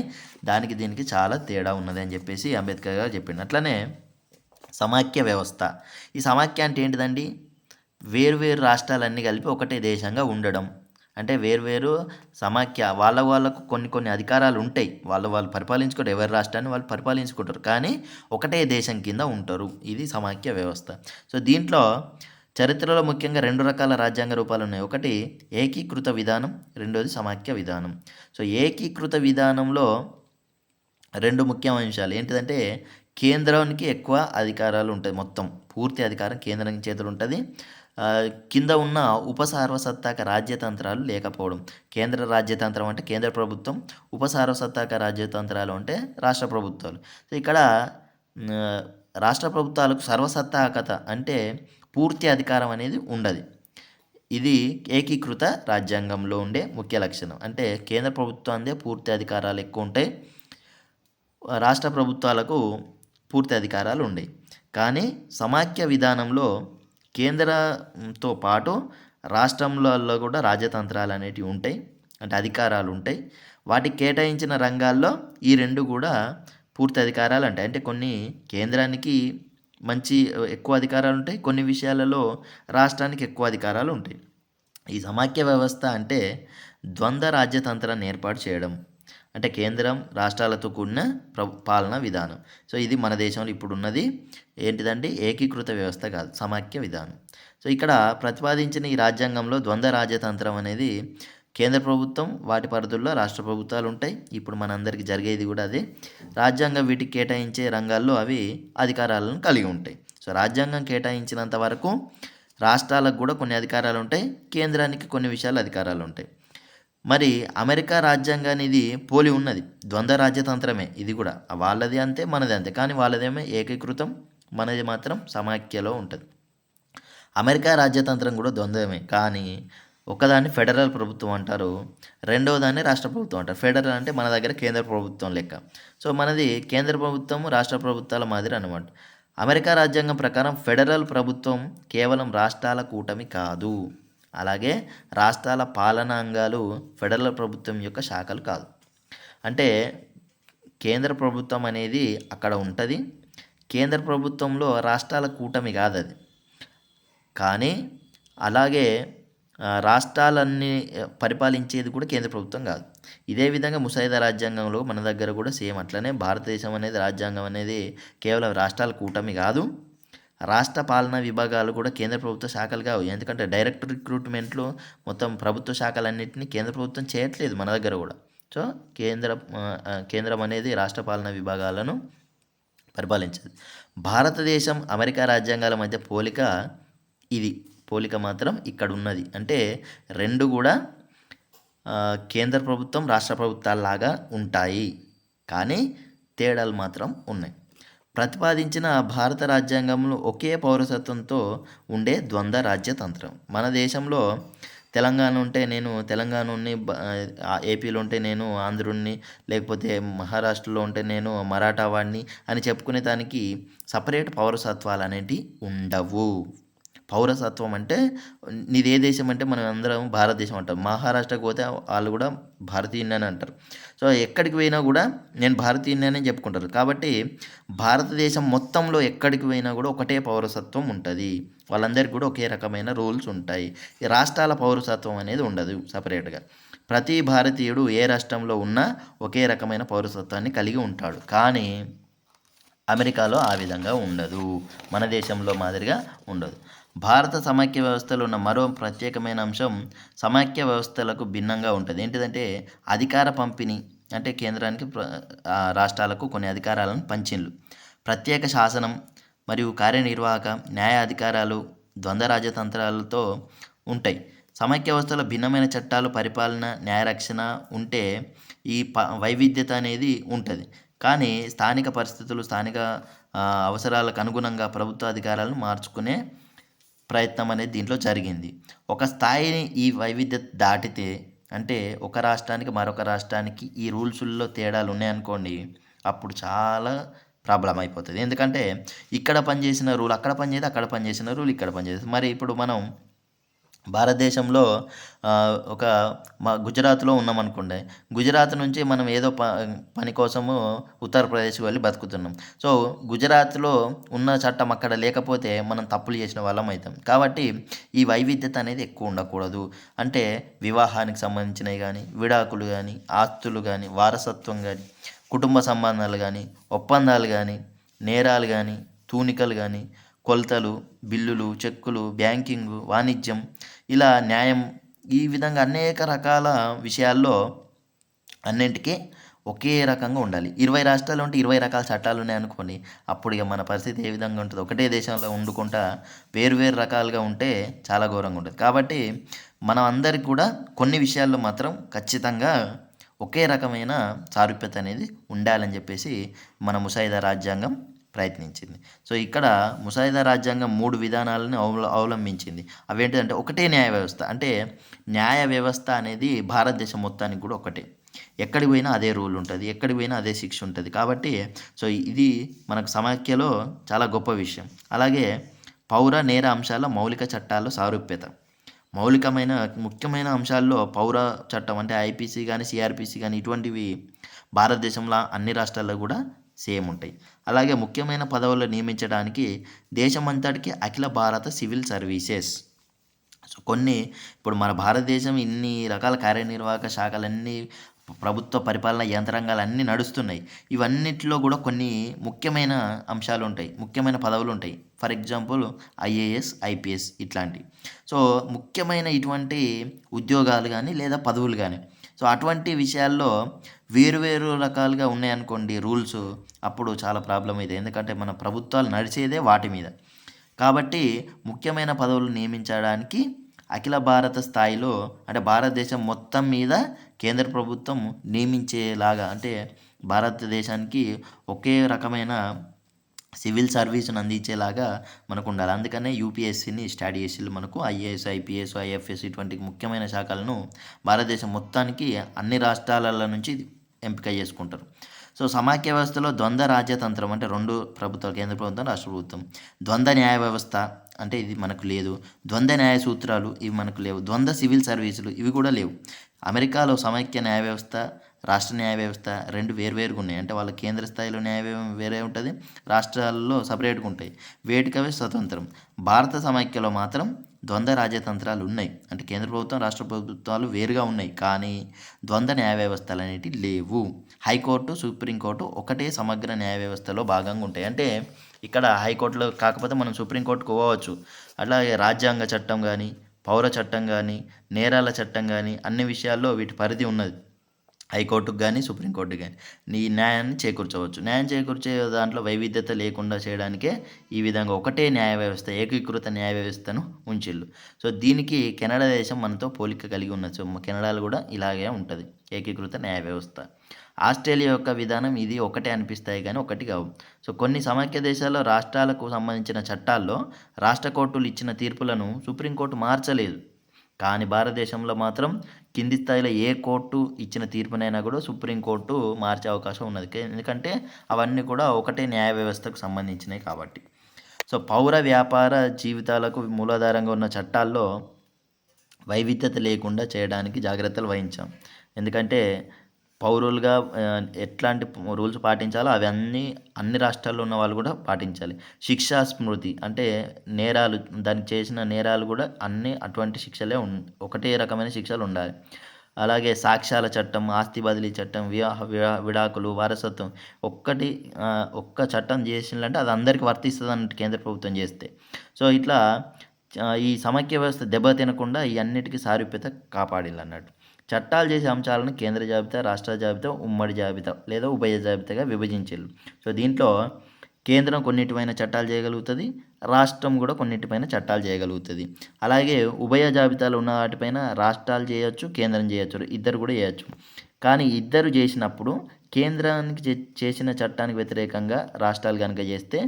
దానికి దీనికి చాలా తేడా ఉన్నది అని చెప్పేసి అంబేద్కర్ గారు చెప్పిండు. అట్లనే సమాఖ్య వ్యవస్థ. ఈ సమాఖ్య అంటే ఏంటిదండి? వేర్వేరు రాష్ట్రాలన్నీ కలిపి ఒకటే దేశంగా ఉండడం. అంటే వేర్వేరు సమాఖ్య వాళ్ళకు కొన్ని అధికారాలు ఉంటాయి. వాళ్ళు పరిపాలించుకుంటారు, ఎవరి రాష్ట్రాన్ని వాళ్ళు పరిపాలించుకుంటారు. కానీ ఒకటే దేశం కింద ఉంటారు. ఇది సమాఖ్య వ్యవస్థ. సో దీంట్లో చరిత్రలో ముఖ్యంగా 2 రకాల రాజ్యాంగ రూపాలు ఉన్నాయి. ఒకటి ఏకీకృత విధానం, రెండోది సమాఖ్య విధానం. సో ఏకీకృత విధానంలో 2 ముఖ్యమైన అంశాలు ఏంటిదంటే కేంద్రానికి ఎక్కువ అధికారాలు ఉంటాయి. మొత్తం పూర్తి అధికారం కేంద్రం చేతులు ఉంటుంది. కింద ఉన్న ఉపసార్వసత్తాక రాజ్యతంత్రాలు లేకపోవడం. కేంద్ర రాజ్యతంత్రం అంటే కేంద్ర ప్రభుత్వం, ఉపసార్వసత్తాక రాజ్యతంత్రాలు అంటే రాష్ట్ర ప్రభుత్వాలు. సో ఇక్కడ రాష్ట్ర ప్రభుత్వాలకు సర్వసత్తాకత అంటే పూర్తి అధికారం అనేది ఉండదు. ఇది ఏకీకృత రాజ్యాంగంలో ఉండే ముఖ్య లక్షణం. అంటే కేంద్ర ప్రభుత్వాందే పూర్తి అధికారాలు ఎక్కువ ఉంటాయి, రాష్ట్ర ప్రభుత్వాలకు పూర్తి అధికారాలు ఉండేవి. కానీ సమాఖ్య విధానంలో కేంద్రంతో పాటు రాష్ట్రంలో కూడా రాజ్యతంత్రాలు అనేటివి ఉంటాయి, అంటే అధికారాలు ఉంటాయి. వాటికి కేటాయించిన రంగాల్లో ఈ 2 కూడా పూర్తి అధికారాలు ఉంటాయి. అంటే కొన్ని కేంద్రానికి ఎక్కువ అధికారాలు ఉంటాయి, కొన్ని విషయాలలో రాష్ట్రానికి ఎక్కువ అధికారాలు ఉంటాయి. ఈ సమాఖ్య వ్యవస్థ అంటే ద్వంద్వ రాజ్యతంత్రాన్ని ఏర్పాటు చేయడం. అంటే కేంద్రం రాష్ట్రాలతో కూడిన పాలనా విధానం. సో ఇది మన దేశంలో ఇప్పుడు ఉన్నది ఏంటిదంటే ఏకీకృత వ్యవస్థ కాదు, సమాఖ్య విధానం. సో ఇక్కడ ప్రతిపాదించిన ఈ రాజ్యాంగంలో ద్వంద్వ రాజ్యతంత్రం అనేది కేంద్ర ప్రభుత్వం, వాటి పరిధుల్లో రాష్ట్ర ప్రభుత్వాలు ఉంటాయి. ఇప్పుడు మనందరికీ జరిగేది కూడా అదే. రాజ్యాంగం వీటికి కేటాయించే రంగాల్లో అవి అధికారాలను కలిగి ఉంటాయి. సో రాజ్యాంగం కేటాయించినంత వరకు రాష్ట్రాలకు కూడా కొన్ని అధికారాలు ఉంటాయి, కేంద్రానికి కొన్ని విషయాలు అధికారాలు ఉంటాయి. మరి అమెరికా రాజ్యాంగాన్ని ఇది పోలి ఉన్నది. ద్వంద్వ రాజ్యతంత్రమే ఇది కూడా. వాళ్ళది అంతే, మనది అంతే. కానీ వాళ్ళదేమో ఏకీకృతం, మనది మాత్రం సమాఖ్యలో ఉంటుంది. అమెరికా రాజ్యతంత్రం కూడా ద్వంద్వమే. కానీ ఒకదాన్ని ఫెడరల్ ప్రభుత్వం అంటారు, రెండవ దాన్ని రాష్ట్ర ప్రభుత్వం అంటారు. ఫెడరల్ అంటే మన దగ్గర కేంద్ర ప్రభుత్వం లెక్క. సో మనది కేంద్ర ప్రభుత్వం, రాష్ట్ర ప్రభుత్వాల మాదిరి అన్నమాట. అమెరికా రాజ్యాంగం ప్రకారం ఫెడరల్ ప్రభుత్వం కేవలం రాష్ట్రాల కూటమి కాదు. అలాగే రాష్ట్రాల పాలనాంగాలు ఫెడరల్ ప్రభుత్వం యొక్క శాఖలు కాదు. అంటే కేంద్ర ప్రభుత్వం అనేది అక్కడ ఉంటుంది. కేంద్ర ప్రభుత్వంలో రాష్ట్రాల కూటమి కాదు అది. కానీ అలాగే రాష్ట్రాలన్నీ పరిపాలించేది కూడా కేంద్ర ప్రభుత్వం కాదు. ఇదే విధంగా ముసాయిదా రాజ్యాంగంలో మన దగ్గర కూడా సేమ్ అట్లనే భారతదేశం అనేది రాజ్యాంగం అనేది కేవలం రాష్ట్రాల కూటమి కాదు. రాష్ట్ర పాలనా విభాగాలు కూడా కేంద్ర ప్రభుత్వ శాఖలు కావు. ఎందుకంటే డైరెక్ట్ రిక్రూట్మెంట్లు మొత్తం ప్రభుత్వ శాఖలన్నింటినీ కేంద్ర ప్రభుత్వం చేయట్లేదు మన దగ్గర కూడా. సో కేంద్రం అనేది రాష్ట్ర పాలనా విభాగాలను పరిపాలించేది. భారతదేశం అమెరికా రాజ్యాంగాల మధ్య పోలిక మాత్రం ఇక్కడ ఉన్నది. అంటే రెండు కూడా కేంద్ర ప్రభుత్వం, రాష్ట్ర ప్రభుత్వాల్లాగా ఉంటాయి. కానీ తేడాలు మాత్రం ఉన్నాయి. ప్రతిపాదించిన భారత రాజ్యాంగంలో ఒకే పౌరసత్వంతో ఉండే ద్వంద్వ రాజ్యతంత్రం. మన దేశంలో తెలంగాణ ఉంటే నేను తెలంగాణని, ఏపీలో ఉంటే నేను ఆంధ్రుణ్ణి, లేకపోతే మహారాష్ట్రలో ఉంటే నేను మరాఠా వాడిని అని చెప్పుకునే దానికి సపరేట్ పౌరసత్వాలు అనేటివి ఉండవు. పౌరసత్వం అంటే నీది ఏ దేశం అంటే మనం అందరం భారతదేశం అంటాం. మహారాష్ట్రకు పోతే వాళ్ళు కూడా భారతీయుని అని అంటారు. సో ఎక్కడికి పోయినా కూడా నేను భారతీయుని అని చెప్పుకుంటారు. కాబట్టి భారతదేశం మొత్తంలో ఎక్కడికి పోయినా కూడా ఒకటే పౌరసత్వం ఉంటుంది. వాళ్ళందరికీ కూడా ఒకే రకమైన రూల్స్ ఉంటాయి. ఈ రాష్ట్రాల పౌరసత్వం అనేది ఉండదు సపరేట్గా. ప్రతి భారతీయుడు ఏ రాష్ట్రంలో ఉన్నా ఒకే రకమైన పౌరసత్వాన్ని కలిగి ఉంటాడు. కానీ అమెరికాలో ఆ విధంగా ఉండదు. మన దేశంలో మాదిరిగా ఉండదు. భారత సమాఖ్య వ్యవస్థలో ఉన్న మరో ప్రత్యేకమైన అంశం సమాఖ్య వ్యవస్థలకు భిన్నంగా ఉంటుంది. ఏంటిదంటే అధికార పంపిణీ. అంటే కేంద్రానికి రాష్ట్రాలకు కొన్ని అధికారాలను పంచిండ్లు. ప్రత్యేక శాసనం మరియు కార్యనిర్వాహక, న్యాయ అధికారాలు ద్వంద్వ రాజ్యతంత్రాలతో ఉంటాయి. సమాఖ్య వ్యవస్థలో భిన్నమైన చట్టాలు, పరిపాలన, న్యాయరక్షణ ఉంటే ఈ వైవిధ్యత అనేది ఉంటుంది. కానీ స్థానిక పరిస్థితులు, స్థానిక అవసరాలకు అనుగుణంగా ప్రభుత్వ అధికారాలను మార్చుకునే ప్రయత్నం అనేది దీంట్లో జరిగింది. ఒక స్థాయిని ఈ వైవిధ్యత దాటితే, అంటే ఒక రాష్ట్రానికి మరొక రాష్ట్రానికి ఈ రూల్స్లో తేడాలు ఉన్నాయనుకోండి, అప్పుడు చాలా ప్రాబ్లం అయిపోతుంది. ఎందుకంటే ఇక్కడ పనిచేసిన రూల్ అక్కడ పనిచేయదు, అక్కడ పనిచేసిన రూల్ ఇక్కడ పనిచేస్తుంది. మరి ఇప్పుడు మనం భారతదేశంలో గుజరాత్లో ఉన్నామనుకోండి. గుజరాత్ నుంచి మనం ఏదో పని కోసము ఉత్తరప్రదేశ్కి వెళ్ళి బతుకుతున్నాం. సో గుజరాత్లో ఉన్న చట్టం అక్కడ లేకపోతే మనం తప్పులు చేసిన వాళ్ళం అవుతాం. కాబట్టి ఈ వైవిధ్యత అనేది ఎక్కువ ఉండకూడదు. అంటే వివాహానికి సంబంధించినవి కానీ, విడాకులు కానీ, ఆస్తులు కానీ, వారసత్వం కానీ, కుటుంబ సంబంధాలు కానీ, ఒప్పందాలు కానీ, నేరాలు కానీ, తూనికలు కానీ, కొలతలు, బిల్లులు, చెక్కులు, బ్యాంకింగు, వాణిజ్యం, ఇలా న్యాయం, ఈ విధంగా అనేక రకాల విషయాల్లో అన్నింటికీ ఒకే రకంగా ఉండాలి. 20 రాష్ట్రాలు ఉంటే 20 రకాల చట్టాలు ఉన్నాయనుకోండి, అప్పుడు ఇక మన పరిస్థితి ఏ విధంగా ఉంటుంది? ఒకటే దేశంలో వండుకుంటా వేరు రకాలుగా ఉంటే చాలా ఘోరంగా ఉంటుంది. కాబట్టి మనం అందరికి కూడా కొన్ని విషయాల్లో మాత్రం ఖచ్చితంగా ఒకే రకమైన సారూప్యత అనేది ఉండాలని చెప్పేసి మన ముసాయిదా రాజ్యాంగం ప్రయత్నించింది. సో ఇక్కడ ముసాయిదా రాజ్యాంగం 3 విధానాలను అవలంబించింది. అవేంటిదంటే ఒకటే న్యాయ వ్యవస్థ. అంటే న్యాయ వ్యవస్థ అనేది భారతదేశం మొత్తానికి కూడా ఒకటే. ఎక్కడికి పోయినా అదే రూల్ ఉంటుంది, ఎక్కడికి పోయినా అదే శిక్ష ఉంటుంది. కాబట్టి సో ఇది మనకు సమాఖ్యలో చాలా గొప్ప విషయం. అలాగే పౌర నేర అంశాల మౌలిక చట్టాల్లో సారూప్యత. ముఖ్యమైన అంశాల్లో పౌర చట్టం అంటే ఐపీసీ కానీ, సిఆర్పిసి కానీ ఇటువంటివి భారతదేశంలో అన్ని రాష్ట్రాల్లో కూడా సేమ్ ఉంటాయి. అలాగే ముఖ్యమైన పదవుల్లో నియమించడానికి దేశమంతటికి అఖిల భారత సివిల్ సర్వీసెస్. సో ఇప్పుడు మన భారతదేశం ఇన్ని రకాల కార్యనిర్వాహక శాఖలన్నీ, ప్రభుత్వ పరిపాలన యంత్రాంగాలన్నీ నడుస్తున్నాయి. ఇవన్నిటిలో కూడా కొన్ని ముఖ్యమైన అంశాలు ఉంటాయి, ముఖ్యమైన పదవులు ఉంటాయి. ఫర్ ఎగ్జాంపుల్ ఐఏఎస్, ఐపీఎస్ ఇట్లాంటివి. సో ముఖ్యమైన ఇటువంటి ఉద్యోగాలు కానీ లేదా పదవులు కానీ, సో అటువంటి విషయాల్లో వేరు రకాలుగా ఉన్నాయనుకోండి రూల్స్, అప్పుడు చాలా ప్రాబ్లం అవుతుంది. ఎందుకంటే మన ప్రభుత్వాలు నడిచేదే వాటి మీద. కాబట్టి ముఖ్యమైన పదవులు నియమించడానికి అఖిల భారత స్థాయిలో అంటే భారతదేశం మొత్తం మీద కేంద్ర ప్రభుత్వం నియమించేలాగా అంటే భారతదేశానికి ఒకే రకమైన సివిల్ సర్వీస్ను అందించేలాగా మనకు ఉండాలి. అందుకనే యూపీఎస్సీని స్టార్ట్ చేసిళ్ళు మనకు. ఐఏఎస్, ఐపీఎస్, ఐఎఫ్ఎస్ ఇటువంటి ముఖ్యమైన శాఖలను భారతదేశం మొత్తానికి అన్ని రాష్ట్రాల నుంచి ఎంపిక చేసుకుంటారు. సో సమాఖ్య వ్యవస్థలో ద్వంద్వ రాజ్యతంత్రం అంటే 2 ప్రభుత్వాలు, కేంద్ర ప్రభుత్వం, రాష్ట్ర ప్రభుత్వం. ద్వంద్వ న్యాయ వ్యవస్థ అంటే ఇది మనకు లేదు. ద్వంద్వ న్యాయ సూత్రాలు ఇవి మనకు లేవు. ద్వంద్వ సివిల్ సర్వీసులు ఇవి కూడా లేవు. అమెరికాలో సమైక్య న్యాయ వ్యవస్థ, రాష్ట్ర న్యాయ వ్యవస్థ 2 వేరువేరుగా ఉన్నాయి. అంటే వాళ్ళ కేంద్ర స్థాయిలో న్యాయ వేరే ఉంటుంది, రాష్ట్రాల్లో సపరేట్గా ఉంటాయి. వేటికవే స్వతంత్రం. భారత సమైక్యలో మాత్రం ద్వంద్వ రాజ్యతంత్రాలు ఉన్నాయి. అంటే కేంద్ర ప్రభుత్వం, రాష్ట్ర ప్రభుత్వాలు వేరుగా ఉన్నాయి, కానీ ద్వంద్వ న్యాయ వ్యవస్థలు అనేటివి లేవు. హైకోర్టు, సుప్రీంకోర్టు ఒకటే సమగ్ర న్యాయ వ్యవస్థలో భాగంగా ఉంటాయి. అంటే ఇక్కడ హైకోర్టులో కాకపోతే మనం సుప్రీంకోర్టుకు పోవచ్చు. అట్లాగే రాజ్యాంగ చట్టం కానీ, పౌర చట్టం కానీ, నేరాల చట్టం కానీ అన్ని విషయాల్లో వీటి పరిధి ఉన్నది. హైకోర్టుకు కానీ, సుప్రీంకోర్టుకు కానీ నీ న్యాయాన్ని చేకూర్చవచ్చు. న్యాయం చేకూర్చే దాంట్లో వైవిధ్యత లేకుండా చేయడానికే ఈ విధంగా ఒకటే న్యాయ వ్యవస్థ, ఏకీకృత న్యాయ వ్యవస్థను ఉంచిళ్ళు. సో దీనికి కెనడా దేశం మనతో పోలిక కలిగి ఉన్నది. సో కెనడాలో కూడా ఇలాగే ఉంటుంది ఏకీకృత న్యాయ వ్యవస్థ. ఆస్ట్రేలియా యొక్క విధానం ఇది ఒకటే అనిపిస్తాయి కానీ ఒకటి కావు. సో కొన్ని సమైక్య దేశాల్లో రాష్ట్రాలకు సంబంధించిన చట్టాల్లో రాష్ట్ర కోర్టులు ఇచ్చిన తీర్పులను సుప్రీంకోర్టు మార్చలేదు. కానీ భారతదేశంలో మాత్రం కింది స్థాయిలో ఏ కోర్టు ఇచ్చిన తీర్పునైనా కూడా సుప్రీంకోర్టు మార్చే అవకాశం ఉన్నది. ఎందుకంటే అవన్నీ కూడా ఒకటే న్యాయ వ్యవస్థకు సంబంధించినవి కాబట్టి. సో పౌర వ్యాపార జీవితాలకు మూలాధారంగా ఉన్న చట్టాల్లో వైవిధ్యత లేకుండా చేయడానికి జాగ్రత్తలు వహించాం. ఎందుకంటే పౌరులుగా ఎట్లాంటి రూల్స్ పాటించాలో అవి అన్ని రాష్ట్రాల్లో ఉన్న వాళ్ళు కూడా పాటించాలి. శిక్షా స్మృతి అంటే నేరాలు, దానికి చేసిన నేరాలు కూడా అన్నీ అటువంటి శిక్షలే ఒకటే రకమైన శిక్షలు ఉండాలి. అలాగే సాక్ష్యాల చట్టం, ఆస్తి బదిలీ చట్టం, విడాకులు, వారసత్వం ఒక్క చట్టం చేసిందంటే అది అందరికీ వర్తిస్తుంది అన్నట్టు కేంద్ర ప్రభుత్వం చేస్తే. సో ఇట్లా ఈ సమైక్య వ్యవస్థ దెబ్బతినకుండా ఈ అన్నిటికీ సారూప్యత కాపాడాలన్నట్టు. చట్టాలు చేసే అంశాలను కేంద్ర జాబితా, రాష్ట్ర జాబితా, ఉమ్మడి జాబితా లేదా ఉభయ జాబితాగా విభజించారు. సో దీంట్లో కేంద్రం కొన్నిటిపైన చట్టాలు చేయగలుగుతుంది, రాష్ట్రం కూడా కొన్నిటిపైన చట్టాలు చేయగలుగుతుంది. అలాగే ఉభయ జాబితాలు ఉన్న వాటిపైన రాష్ట్రాలు చేయొచ్చు, కేంద్రం చేయొచ్చు, ఇద్దరు కూడా చేయొచ్చు. కానీ ఇద్దరు చేసినప్పుడు కేంద్రానికి చేసిన చట్టానికి వ్యతిరేకంగా రాష్ట్రాలు కనుక చేస్తే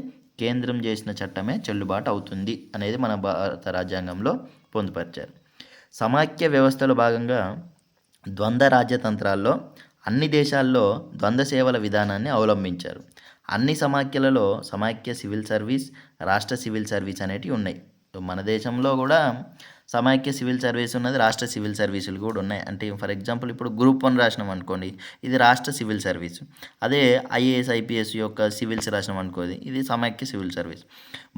కేంద్రం చేసిన చట్టమే చెల్లుబాటు అవుతుంది అనేది మన భారత రాజ్యాంగంలో పొందుపరిచారు. సమాఖ్య వ్యవస్థలో భాగంగా ద్వంద్వ రాజ్యతంత్రాల్లో అన్ని దేశాల్లో ద్వంద్వ సేవల విధానాన్ని అవలంబించారు. అన్ని సమాఖ్యలలో సమాఖ్య సివిల్ సర్వీస్, రాష్ట్ర సివిల్ సర్వీస్ అనేటివి ఉన్నాయి. మన దేశంలో కూడా సమాఖ్య సివిల్ సర్వీస్ ఉన్నది, రాష్ట్ర సివిల్ సర్వీసులు కూడా ఉన్నాయి. అంటే ఫర్ ఎగ్జాంపుల్ ఇప్పుడు గ్రూప్ 1 రాసినాం అనుకోండి, ఇది రాష్ట్ర సివిల్ సర్వీస్. అదే ఐఏఎస్, ఐపీఎస్ యొక్క సివిల్స్ రాసినాం అనుకోండి, ఇది సమాఖ్య సివిల్ సర్వీస్.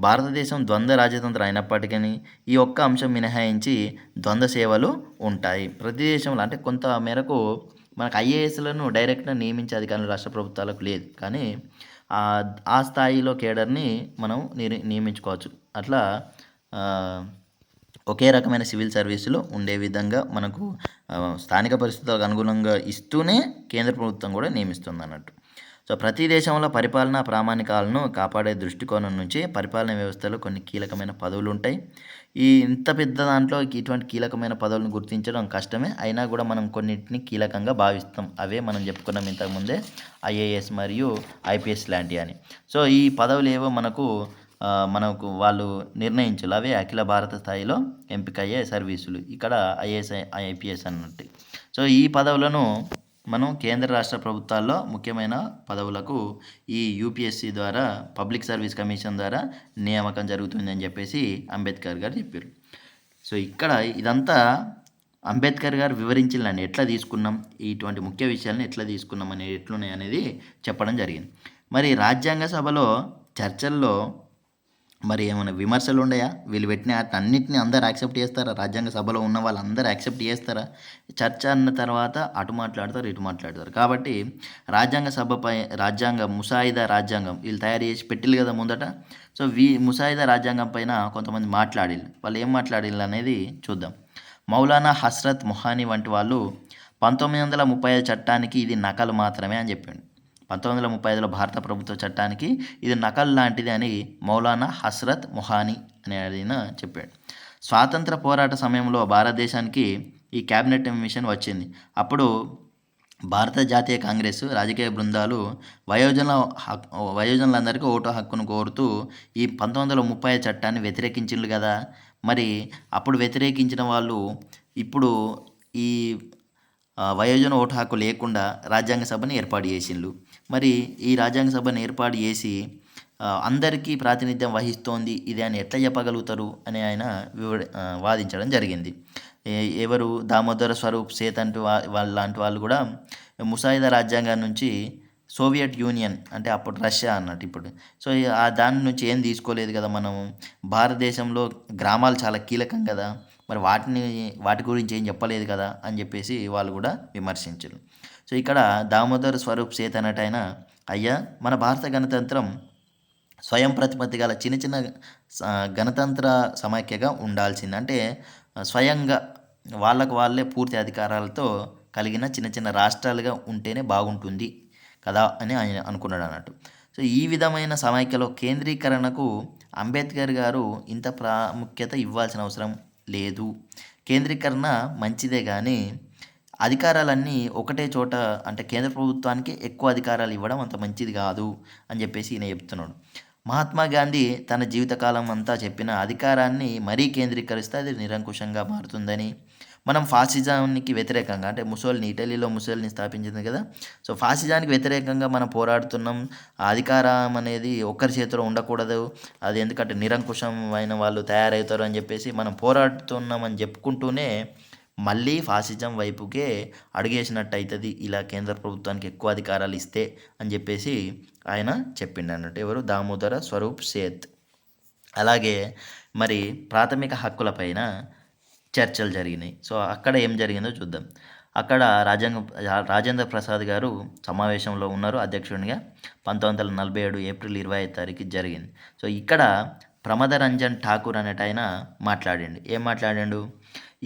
భారతదేశం ద్వంద్వ రాజ్యతంత్రం అయినప్పటికీ ఈ ఒక్క అంశం మినహాయించి ద్వంద్వ సేవలు ఉంటాయి ప్రతి దేశంలో. అంటే కొంత మేరకు మనకు ఐఏఎస్లను డైరెక్ట్గా నియమించే అధికారులు రాష్ట్ర ప్రభుత్వాలకు లేదు, కానీ ఆ స్థాయిలో కేడర్ని మనం నియమించుకోవచ్చు. అట్లా ఒకే రకమైన సివిల్ సర్వీసులు ఉండే విధంగా మనకు స్థానిక పరిస్థితులకు అనుగుణంగా ఇస్తూనే కేంద్ర ప్రభుత్వం కూడా నియమిస్తుంది అన్నట్టు. సో ప్రతి దేశంలో పరిపాలనా ప్రామాణికాలను కాపాడే దృష్టికోణం నుంచి పరిపాలనా వ్యవస్థలో కొన్ని కీలకమైన పదవులు ఉంటాయి. ఇంత పెద్ద దాంట్లో ఇటువంటి కీలకమైన పదవులను గుర్తించడం కష్టమే, అయినా కూడా మనం కొన్నిటిని కీలకంగా భావిస్తాం. అవే మనం చెప్పుకున్నాం ఇంతకుముందే, ఐఏఎస్ మరియు ఐపీఎస్ లాంటివి అని. సో ఈ పదవులు ఏవో మనకు వాళ్ళు నిర్ణయించాలి. అవే అఖిల భారత స్థాయిలో ఎంపికయ్యే సర్వీసులు. ఇక్కడ ఐఏఎస్, ఐపీఎస్ అన్నట్టు. సో ఈ పదవులను మనం కేంద్ర రాష్ట్ర ప్రభుత్వాల్లో ముఖ్యమైన పదవులకు ఈ యూపీఎస్సీ ద్వారా, పబ్లిక్ సర్వీస్ కమిషన్ ద్వారా నియామకం జరుగుతుందని చెప్పేసి అంబేద్కర్ గారు చెప్పారు. సో ఇక్కడ ఇదంతా అంబేద్కర్ గారు వివరించిందండి, ఎట్లా తీసుకున్నాం, ఇటువంటి ముఖ్య విషయాలను ఎట్లా తీసుకున్నాం అనేది ఎట్లున్నాయి అనేది చెప్పడం జరిగింది. మరి రాజ్యాంగ సభలో చర్చల్లో మరి ఏమైనా విమర్శలు ఉన్నాయా? వీళ్ళు పెట్టిన అన్నింటినీ అందరు యాక్సెప్ట్ చేస్తారా? రాజ్యాంగ సభలో ఉన్న వాళ్ళందరూ యాక్సెప్ట్ చేస్తారా? చర్చ అన్న తర్వాత అటు మాట్లాడతారు, ఇటు మాట్లాడతారు. కాబట్టి రాజ్యాంగ ముసాయిదా రాజ్యాంగం వీళ్ళు తయారు చేసి పెట్టిల్లు కదా ముందట. సో ముసాయిదా రాజ్యాంగం పైన కొంతమంది మాట్లాడిల్లు. వాళ్ళు ఏం మాట్లాడిల్లు అనేది చూద్దాం. మౌలానా హస్రత్ మొహానీ వంటి వాళ్ళు 1935 చట్టానికి ఇది నకలు మాత్రమే అని చెప్పాడు. 1935లో భారత ప్రభుత్వ చట్టానికి ఇది నకలు లాంటిది అని మౌలానా హస్రత్ మొహానీ అనే ఆయన చెప్పాడు. స్వాతంత్ర పోరాట సమయంలో భారతదేశానికి ఈ క్యాబినెట్ మిషన్ వచ్చింది. అప్పుడు భారత జాతీయ కాంగ్రెస్ రాజకీయ బృందాలు వయోజన వయోజనులందరికీ ఓటు హక్కును కోరుతూ ఈ 1930 చట్టాన్ని వ్యతిరేకించిండ్రు కదా. మరి అప్పుడు వ్యతిరేకించిన వాళ్ళు ఇప్పుడు ఈ వయోజన ఓటు హక్కు లేకుండా రాజ్యాంగ సభను ఏర్పాటు చేసిండ్రు. మరి ఈ రాజ్యాంగ సభను ఏర్పాటు చేసి అందరికీ ప్రాతినిధ్యం వహిస్తోంది ఇది అని ఎట్లా చెప్పగలుగుతారు అని ఆయన వాదించడం జరిగింది. ఎవరు దామోదర స్వరూప్ సేత్ అంటూ వాళ్ళ లాంటి వాళ్ళు కూడా ముసాయిదా రాజ్యాంగం నుంచి సోవియట్ యూనియన్ అంటే అప్పుడు రష్యా అన్నట్టు ఇప్పుడు. సో ఆ దాని నుంచి ఏం తీసుకోలేదు కదా మనము. భారతదేశంలో గ్రామాలు చాలా కీలకం కదా, మరి వాటి గురించి ఏం చెప్పలేదు కదా అని చెప్పేసి వాళ్ళు కూడా విమర్శించారు. సో ఇక్కడ దామోదర్ స్వరూప్ సేత్ అన్నట్టయిన అయ్యా మన భారత గణతంత్రం స్వయం ప్రతిపత్తి గల చిన్న చిన్న గణతంత్ర సమైక్యగా ఉండాల్సింది. అంటే స్వయంగా వాళ్ళకు వాళ్ళే పూర్తి అధికారాలతో కలిగిన చిన్న చిన్న రాష్ట్రాలుగా ఉంటేనే బాగుంటుంది కదా అని ఆయన అనుకున్నాడు అన్నట్టు. సో ఈ విధమైన సమైక్యలో కేంద్రీకరణకు అంబేద్కర్ గారు ఇంత ప్రాముఖ్యత ఇవ్వాల్సిన అవసరం లేదు. కేంద్రీకరణ మంచిదే కానీ అధికారాలన్నీ ఒకటే చోట అంటే కేంద్ర ప్రభుత్వానికి ఎక్కువ అధికారాలు ఇవ్వడం అంత మంచిది కాదు అని చెప్పేసి ఈయన చెప్తున్నాడు. మహాత్మా గాంధీ తన జీవితకాలం అంతా చెప్పిన అధికారాన్ని మరీ కేంద్రీకరిస్తే అది నిరంకుశంగా మారుతుందని, మనం ఫాసిజానికి వ్యతిరేకంగా అంటే ఇటలీలో ముసోలిని స్థాపించింది కదా, సో ఫాసిజానికి వ్యతిరేకంగా మనం పోరాడుతున్నాం. ఆ అధికారం అనేది ఒక్కరి చేతిలో ఉండకూడదు, అది ఎందుకంటే నిరంకుశం అయిన వాళ్ళు తయారవుతారు అని చెప్పేసి మనం పోరాడుతున్నామని చెప్పుకుంటూనే మళ్ళీ ఫాసిజం వైపుకే అడుగేసినట్టు అవుతుంది ఇలా కేంద్ర ప్రభుత్వానికి ఎక్కువ అధికారాలు ఇస్తే అని చెప్పేసి ఆయన చెప్పిండు అన్నట్టు. ఎవరు? దామోదర స్వరూప్ సేత్. అలాగే మరి ప్రాథమిక హక్కులపైన చర్చలు జరిగినాయి. సో అక్కడ ఏం జరిగిందో చూద్దాం. అక్కడ రాజేంద్ర ప్రసాద్ గారు సమావేశంలో ఉన్నారు అధ్యక్షునిగా. 1947 ఏప్రిల్ 25 తారీఖు జరిగింది. సో ఇక్కడ ప్రమద రంజన్ ఠాకూర్ అనేట ఆయన మాట్లాడిండు. ఏం మాట్లాడిండు?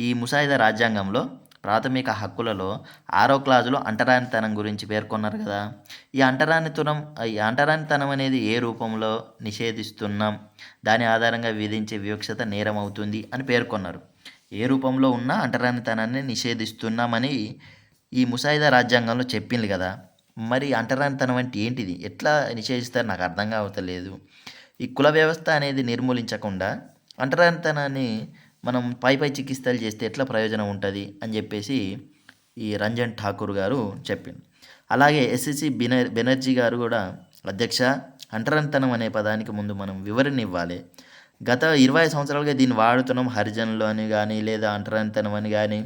ఈ ముసాయిదా రాజ్యాంగంలో ప్రాథమిక హక్కులలో 6వ క్లాజులో అంటరానితనం గురించి పేర్కొన్నారు కదా. ఈ అంటరానితనం అనేది ఏ రూపంలో నిషేధిస్తున్నాం, దాని ఆధారంగా విధించే వివక్షత నేరం అవుతుంది అని పేర్కొన్నారు. ఏ రూపంలో ఉన్నా అంటరానితనాన్ని నిషేధిస్తున్నామని ఈ ముసాయిదా రాజ్యాంగంలో చెప్పింది కదా. మరి అంటరానితనం అంటే ఏంటిది, ఎట్లా నిషేధిస్తారు నాకు అర్థం కావట్లేదు. ఈ కుల వ్యవస్థ అనేది నిర్మూలించకుండా అంటరానితనాన్ని మనం పై చికిత్సలు చేస్తే ఎట్లా ప్రయోజనం ఉంటుంది అని చెప్పేసి ఈ రంజన్ ఠాకూర్ గారు చెప్పింది. అలాగే ఎస్ఎస్సి బెనర్జీ గారు కూడా, అధ్యక్ష అంటరానితనం అనే పదానికి ముందు మనం వివరణ ఇవ్వాలి. గత 20 సంవత్సరాలుగా దీన్ని వాడుతున్నాం, హరిజనులు అని కానీ లేదా అంటరానితనం అని కానీ.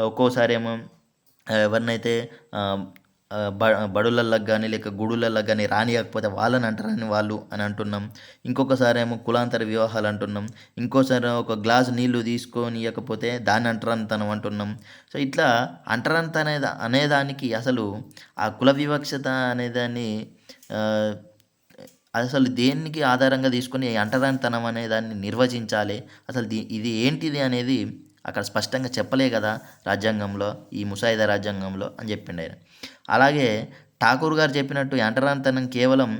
ఒక్కోసారి ఏమో ఎవరినైతే బడులలకు కానీ లేక గుడులలకు కానీ రానియకపోతే వాళ్ళని అంటరాని వాళ్ళు అని అంటున్నాం. ఇంకొకసారి ఏమో కులాంతర వివాహాలు అంటున్నాం. ఇంకోసారి ఒక గ్లాసు నీళ్లు తీసుకొని ఇవ్వకపోతే దాన్ని అంటరానితనం అంటున్నాం. సో ఇట్లా అంటరానితనం అనేదానికి అసలు ఆ కుల వివక్షత అనేదాన్ని అసలు దేనికి ఆధారంగా తీసుకొని అంటరానితనం అనేదాన్ని నిర్వచించాలి, అసలు ఇది ఏంటిది అనేది అక్కడ స్పష్టంగా చెప్పలే కదా రాజ్యాంగంలో, ఈ ముసాయిదా రాజ్యాంగంలో అని చెప్పిండు ఆయన. అలాగే ఠాకూర్ గారు చెప్పినట్టు అంటరానితనం కేవలం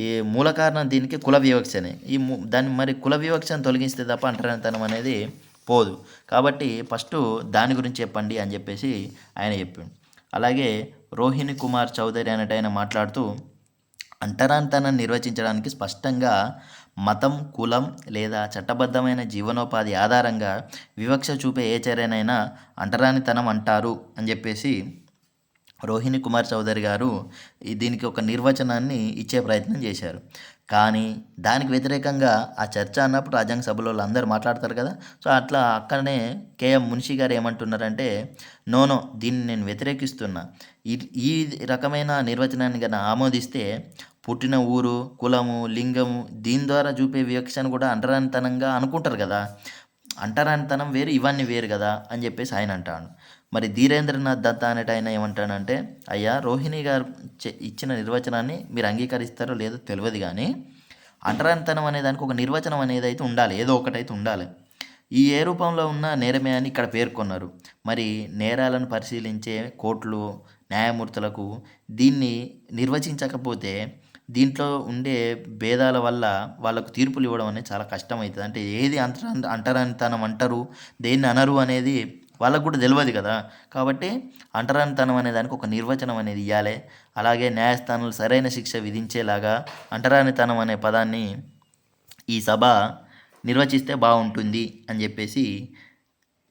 ఈ మూల కారణం దీనికి కుల వివక్షనే. దాన్ని మరి కుల వివక్షను తొలగిస్తే తప్ప అంటరానితనం అనేది పోదు. కాబట్టి ఫస్ట్ దాని గురించి చెప్పండి అని చెప్పేసి ఆయన చెప్పిండు. అలాగే రోహిణి కుమార్ చౌదరి అనేట ఆయన మాట్లాడుతూ అంటరానితనాన్ని నిర్వచించడానికి స్పష్టంగా మతం, కులం లేదా చట్టబద్ధమైన జీవనోపాధి ఆధారంగా వివక్ష చూపే ఏ చర్యనైనా అంటరానితనం అంటారు అని చెప్పేసి రోహిణి కుమార్ చౌదరి గారు దీనికి ఒక నిర్వచనాన్ని ఇచ్చే ప్రయత్నం చేశారు. కానీ దానికి వ్యతిరేకంగా ఆ చర్చ అన్నప్పుడు రాజ్యాంగ సభలో అందరూ మాట్లాడతారు కదా. సో అట్లా అక్కడనే కేఎం మున్షి గారు ఏమంటున్నారంటే, నో దీన్ని నేను వ్యతిరేకిస్తున్నా. ఈ రకమైన నిర్వచనాన్ని కన్నా ఆమోదిస్తే పుట్టిన ఊరు, కులము, లింగము దీని ద్వారా చూపే వివక్షను కూడా అంటరానితనంగా అనుకుంటారు కదా. అంటరానితనం వేరు, ఇవన్నీ వేరు కదా అని చెప్పేసి ఆయన అంటాడు. మరి ధీరేంద్రనాథ్ దత్తా అనేట ఆయన ఏమంటాడంటే, అయ్యా రోహిణి గారు ఇచ్చిన నిర్వచనాన్ని మీరు అంగీకరిస్తారో లేదో తెలియదు కానీ అంటరానితనం అనే దానికి ఒక నిర్వచనం అనేది అయితే ఉండాలి, ఏదో ఒకటైతే ఉండాలి. ఈ ఏ రూపంలో ఉన్న నేరమే అని ఇక్కడ పేర్కొన్నారు. మరి నేరాలను పరిశీలించే కోర్టులు, న్యాయమూర్తులకు దీన్ని నిర్వచించకపోతే దీంట్లో ఉండే భేదాల వల్ల వాళ్ళకు తీర్పులు ఇవ్వడం అనేది చాలా కష్టమవుతుంది. అంటే ఏది అంటరానితనం అంటారు, దేన్ని అనరు అనేది వాళ్ళకు కూడా తెలియదు కదా. కాబట్టి అంటరానితనం అనే దానికి ఒక నిర్వచనం అనేది ఇవ్వాలి. అలాగే న్యాయస్థానాలు సరైన శిక్ష విధించేలాగా అంటరానితనం అనే పదాన్ని ఈ సభ నిర్వచిస్తే బాగుంటుంది అని చెప్పేసి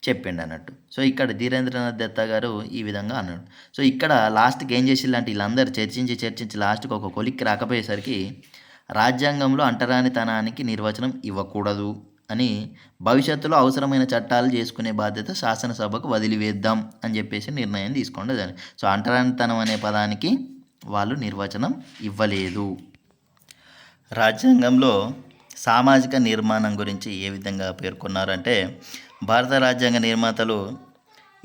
చెప్పిండు అన్నట్టు. సో ఇక్కడ ధీరేంద్రనాథ్ దత్తా గారు ఈ విధంగా అన్నాడు. సో ఇక్కడ లాస్ట్కి ఏం చేసిల్లంటే వీళ్ళందరూ చర్చించి లాస్ట్కి ఒక కొలిక్కి రాకపోయేసరికి రాజ్యాంగంలో అంటరానితనానికి నిర్వచనం ఇవ్వకూడదు అని, భవిష్యత్తులో అవసరమైన చట్టాలు చేసుకునే బాధ్యత శాసనసభకు వదిలివేద్దాం అని చెప్పేసి నిర్ణయం తీసుకోండి. సో అంటరానితనం అనే పదానికి వాళ్ళు నిర్వచనం ఇవ్వలేదు. రాజ్యాంగంలో సామాజిక నిర్మాణం గురించి ఏ విధంగా పేర్కొన్నారంటే, భారత రాజ్యాంగ నిర్మాతలు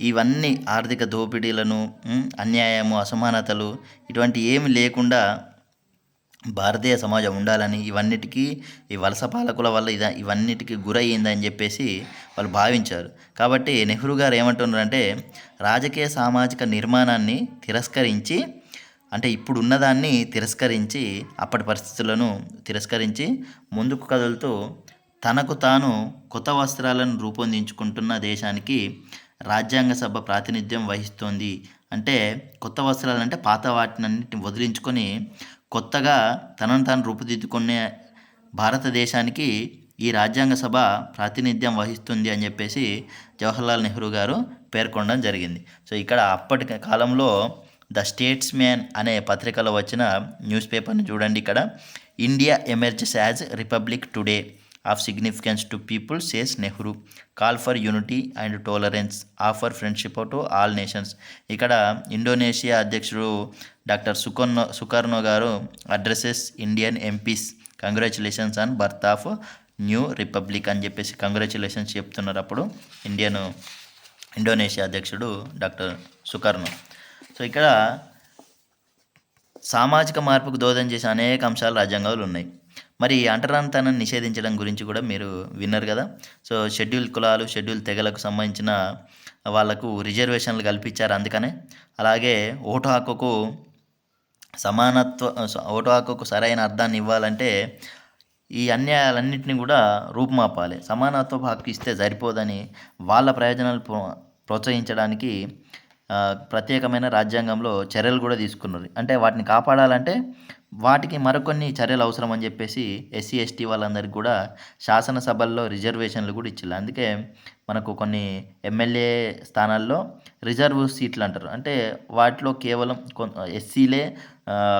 ఇవన్నీ ఆర్థిక దోపిడీలను, అన్యాయము, అసమానతలు ఇటువంటి ఏమి లేకుండా భారతీయ సమాజం ఉండాలని, ఇవన్నిటికీ ఈ వలస పాలకుల వల్ల ఇవన్నిటికీ గురయ్యిందని చెప్పేసి వాళ్ళు భావించారు. కాబట్టి నెహ్రూ గారు ఏమంటున్నారంటే, రాజకీయ సామాజిక నిర్మాణాన్ని తిరస్కరించి, అంటే ఇప్పుడు ఉన్నదాన్ని తిరస్కరించి, అప్పటి పరిస్థితులను తిరస్కరించి ముందుకు కదులుతూ తనకు తాను కొత్త వస్త్రాలను రూపొందించుకుంటున్న దేశానికి రాజ్యాంగ సభ ప్రాతినిధ్యం వహిస్తోంది. అంటే కొత్త వస్త్రాలు అంటే పాత వాటినన్నిటిని వదిలించుకొని కొత్తగా తనను తాను రూపుదిద్దుకునే భారతదేశానికి ఈ రాజ్యాంగ సభ ప్రాతినిధ్యం వహిస్తుంది అని చెప్పేసి జవహర్లాల్ నెహ్రూ గారు పేర్కొనడం జరిగింది. సో ఇక్కడ అప్పటి కాలంలో ద స్టేట్స్మ్యాన్ అనే పత్రికలో వచ్చిన న్యూస్ పేపర్ని చూడండి. ఇక్కడ India emerges as republic today of significance to people says Nehru, call for unity and tolerance, offer friendship to all nations. ఇక్కడ ఇండోనేషియా అధ్యక్షుడు డాక్టర్ సుకర్నో గారు addresses Indian MPs congratulations on birth of new republic అని చెప్పేసి congratulations చెప్తున్నారు అప్పుడు Indonesia అధ్యక్షుడు doctor సుకర్నో. So ఇక్కడ సామాజిక మార్పుకు దోహదం చేసే అనేక అంశాలు రాజ్యాంగాలు ఉన్నాయి. మరి అంటరానితనాన్ని నిషేధించడం గురించి కూడా మీరు విన్నారు కదా. సో షెడ్యూల్ కులాలు, షెడ్యూల్ తెగలకు సంబంధించిన వాళ్ళకు రిజర్వేషన్లు కల్పించారు అందుకనే. అలాగే ఓటు హక్కుకు సరైన అర్థాన్ని ఇవ్వాలంటే ఈ అన్యాయాలన్నింటినీ కూడా రూపుమాపాలి. సమానత్వ హక్కు ఇస్తే సరిపోదని వాళ్ళ ప్రయోజనాలు ప్రోత్సహించడానికి ప్రత్యేకమైన రాజ్యాంగంలో చర్యలు కూడా తీసుకున్నారు. అంటే వాటిని కాపాడాలంటే వాటికి మరికొన్ని చర్యలు అవసరం అని చెప్పేసి ఎస్సీ ఎస్టీ వాళ్ళందరికీ కూడా శాసనసభల్లో రిజర్వేషన్లు కూడా ఇచ్చారు. అందుకే మనకు కొన్ని ఎమ్మెల్యే స్థానాల్లో రిజర్వ్ సీట్లు అంటారు. అంటే వాటిలో కేవలం ఎస్సీలే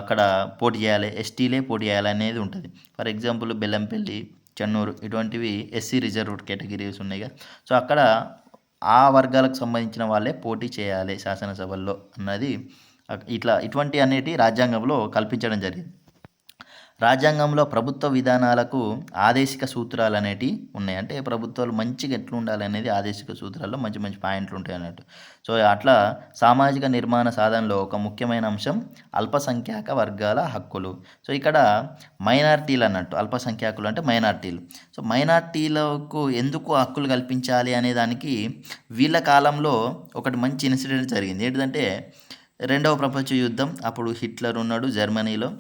అక్కడ పోటీ చేయాలి, ఎస్టీలే పోటీ చేయాలి అనేది ఉంటుంది. ఫర్ ఎగ్జాంపుల్ బెల్లంపల్లి, చెన్నూరు ఇటువంటివి ఎస్సీ రిజర్వ్ కేటగిరీస్ ఉన్నాయి కదా. సో అక్కడ ఆ వర్గాలకు సంబంధించిన వాళ్ళే పోటీ చేయాలి శాసనసభల్లో అన్నది ఇటువంటి అనేటి రాజ్యాంగంలో కల్పించడం జరిగింది. రాజ్యాంగంలో ప్రభుత్వ విధానాలకు ఆదేశిక సూత్రాలు అనేటివి ఉన్నాయి. అంటే ప్రభుత్వాలు మంచిగా ఎట్లా ఉండాలి అనేది ఆదేశిక సూత్రాల్లో మంచి మంచి పాయింట్లు ఉంటాయి అన్నట్టు. సో అట్లా సామాజిక నిర్మాణ సాధనలో ఒక ముఖ్యమైన అంశం అల్పసంఖ్యాక వర్గాల హక్కులు. సో ఇక్కడ మైనారిటీలు అన్నట్టు, అల్పసంఖ్యాకులు అంటే మైనారిటీలు. సో మైనారిటీలకు ఎందుకు హక్కులు కల్పించాలి అనే దానికి వీళ్ళ కాలంలో ఒకటి మంచి ఇన్సిడెంట్ జరిగింది. ఏంటంటే రెండవ ప్రపంచ యుద్ధం అప్పుడు హిట్లర్ ఉన్నాడు జర్మనీలో.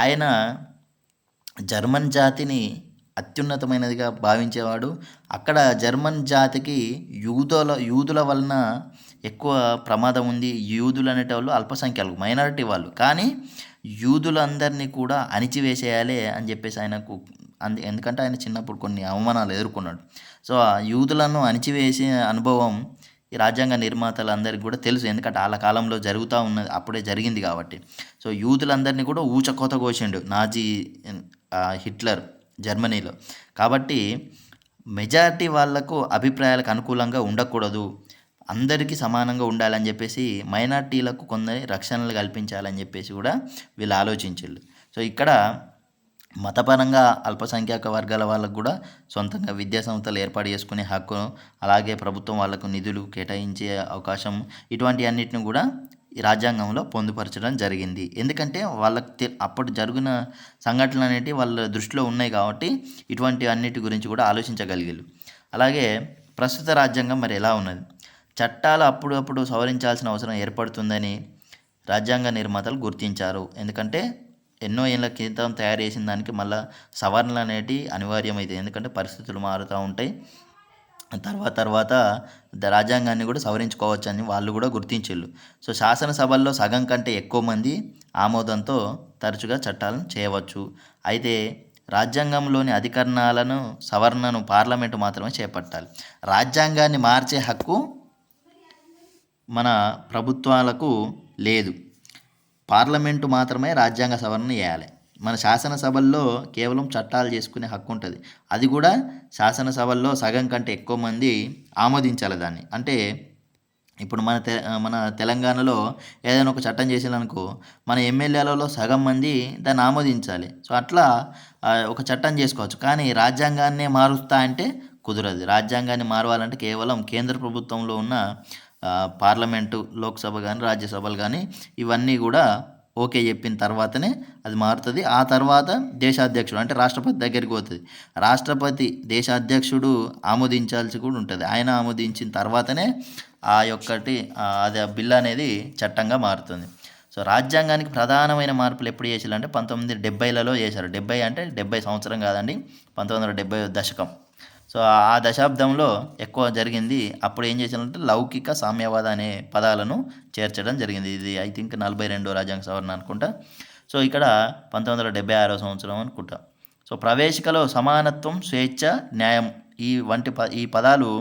ఆయన జర్మన్ జాతిని అత్యున్నతమైనదిగా భావించేవాడు. అక్కడ జర్మన్ జాతికి యూదుల వలన ఎక్కువ ప్రమాదం ఉంది. యూదులు అనేటవాళ్ళు అల్పసంఖ్యాలు, మైనారిటీ వాళ్ళు. కానీ యూదులందరినీ కూడా అణిచివేసేయాలి అని చెప్పేసి ఆయనకు ఎందుకంటే ఆయన చిన్నప్పుడు కొన్ని అవమానాలు ఎదుర్కొన్నాడు. సో ఆ యూదులను అణిచివేసే అనుభవం ఈ రాజ్యాంగ నిర్మాతలందరికీ కూడా తెలుసు. ఎందుకంటే వాళ్ళ కాలంలో జరుగుతూ ఉన్నది, అప్పుడే జరిగింది కాబట్టి. సో యూదులందరినీ కూడా ఊచకోత కోసిండు నాజీ హిట్లర్ జర్మనీలో. కాబట్టి మెజారిటీ వాళ్లకు అభిప్రాయాలకు అనుకూలంగా ఉండకూడదు, అందరికీ సమానంగా ఉండాలని చెప్పేసి మైనార్టీలకు కొన్ని రక్షణలు కల్పించాలని చెప్పేసి కూడా వీళ్ళు ఆలోచించారు. సో ఇక్కడ మతపరంగా అల్పసంఖ్యాక వర్గాల వాళ్ళకు కూడా సొంతంగా విద్యా సంస్థలు ఏర్పాటు చేసుకునే హక్కును, అలాగే ప్రభుత్వం వాళ్ళకు నిధులు కేటాయించే అవకాశం, ఇటువంటి అన్నిటిని కూడా ఈ రాజ్యాంగంలో పొందుపరచడం జరిగింది. ఎందుకంటే వాళ్ళకి అప్పుడు జరిగిన సంఘటనలు అనేటివి వాళ్ళ దృష్టిలో ఉన్నాయి కాబట్టి ఇటువంటి అన్నిటి గురించి కూడా ఆలోచించగలిగారు. అలాగే ప్రస్తుత రాజ్యాంగం మరి ఎలా ఉన్నది? చట్టాలు అప్పుడప్పుడు సవరించాల్సిన అవసరం ఏర్పడుతుందని రాజ్యాంగ నిర్మాతలు గుర్తించారు. ఎందుకంటే ఎన్నో ఏళ్ళ క్రితం తయారు చేసిన దానికి మళ్ళీ సవరణలు అనేటివి అనివార్యమవుతాయి. ఎందుకంటే పరిస్థితులు మారుతూ ఉంటాయి. తర్వాత రాజ్యాంగాన్ని కూడా సవరించుకోవచ్చని వాళ్ళు కూడా గుర్తించిళ్ళు. సో శాసనసభల్లో సగం కంటే ఎక్కువ మంది ఆమోదంతో తరచుగా చట్టాలను చేయవచ్చు. అయితే రాజ్యాంగంలోని అధికరణాలను సవరణను పార్లమెంటు మాత్రమే చేపట్టాలి. రాజ్యాంగాన్ని మార్చే హక్కు మన ప్రభుత్వాలకు లేదు. పార్లమెంటు మాత్రమే రాజ్యాంగ సవరణ చేయాలి. మన శాసనసభల్లో కేవలం చట్టాలు చేసుకునే హక్కు ఉంటుంది. అది కూడా శాసనసభల్లో సగం కంటే ఎక్కువ మంది ఆమోదించాలి దాన్ని. అంటే ఇప్పుడు మన తెలంగాణలో ఏదైనా ఒక చట్టం చేసేయాలనుకో మన ఎమ్మెల్యేలలో సగం మంది దాన్ని ఆమోదించాలి. సో అట్లా ఒక చట్టం చేసుకోవచ్చు. కానీ రాజ్యాంగాన్నే మారుస్తా అంటే కుదరదు. రాజ్యాంగాన్ని మారవాలంటే కేవలం కేంద్ర ప్రభుత్వంలో ఉన్న పార్లమెంటు, లోక్సభ కానీ, రాజ్యసభలు కానీ ఇవన్నీ కూడా ఓకే చెప్పిన తర్వాతనే అది మారుతుంది. ఆ తర్వాత దేశాధ్యక్షుడు అంటే రాష్ట్రపతి దగ్గరికి పోతుంది. రాష్ట్రపతి దేశాధ్యక్షుడు ఆమోదించాల్సి కూడా ఉంటుంది. ఆయన ఆమోదించిన తర్వాతనే అది బిల్ అనేది చట్టంగా మారుతుంది. సో రాజ్యాంగానికి ప్రధానమైన మార్పులు ఎప్పుడు చేసారంటే 1970లలో చేశారు. 70 అంటే 70 సంవత్సరం కాదండి, 1970 దశకం. సో ఆ దశాబ్దంలో ఎక్కువ జరిగింది. అప్పుడు ఏం చేశారంటే లౌకిక, సామ్యవాద అనే పదాలను చేర్చడం జరిగింది. ఇది ఐ థింక్ 42వ రాజ్యాంగ సవరణ అనుకుంటా. సో ఇక్కడ 1976వ సంవత్సరం అనుకుంటా. సో ప్రవేశికలో సమానత్వం, స్వేచ్ఛ, న్యాయం ఈ పదాలు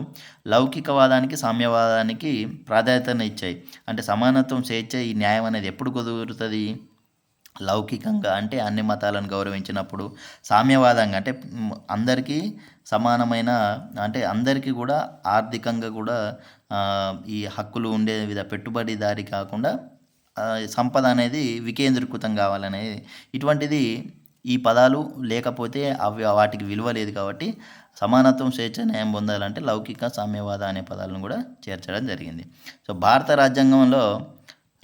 లౌకికవాదానికి, సామ్యవాదానికి ప్రాధాన్యతను ఇచ్చాయి. అంటే సమానత్వం, స్వేచ్ఛ, ఈ న్యాయం అనేది ఎప్పుడు కుదురుతుంది? లౌకికంగా అంటే అన్ని మతాలను గౌరవించినప్పుడు, సామ్యవాదంగా అంటే అందరికీ సమానమైన అంటే అందరికీ కూడా ఆర్థికంగా కూడా ఈ హక్కులు ఉండే పెట్టుబడిదారి కాకుండా సంపద అనేది వికేంద్రీకృతం కావాలనేది. ఇటువంటిది ఈ పదాలు లేకపోతే వాటికి విలువ లేదు. కాబట్టి సమానత్వం, స్వేచ్ఛ, న్యాయం పొందాలంటే లౌకిక, సామ్యవాద అనే పదాలను కూడా చేర్చడం జరిగింది. సో భారత రాజ్యాంగంలో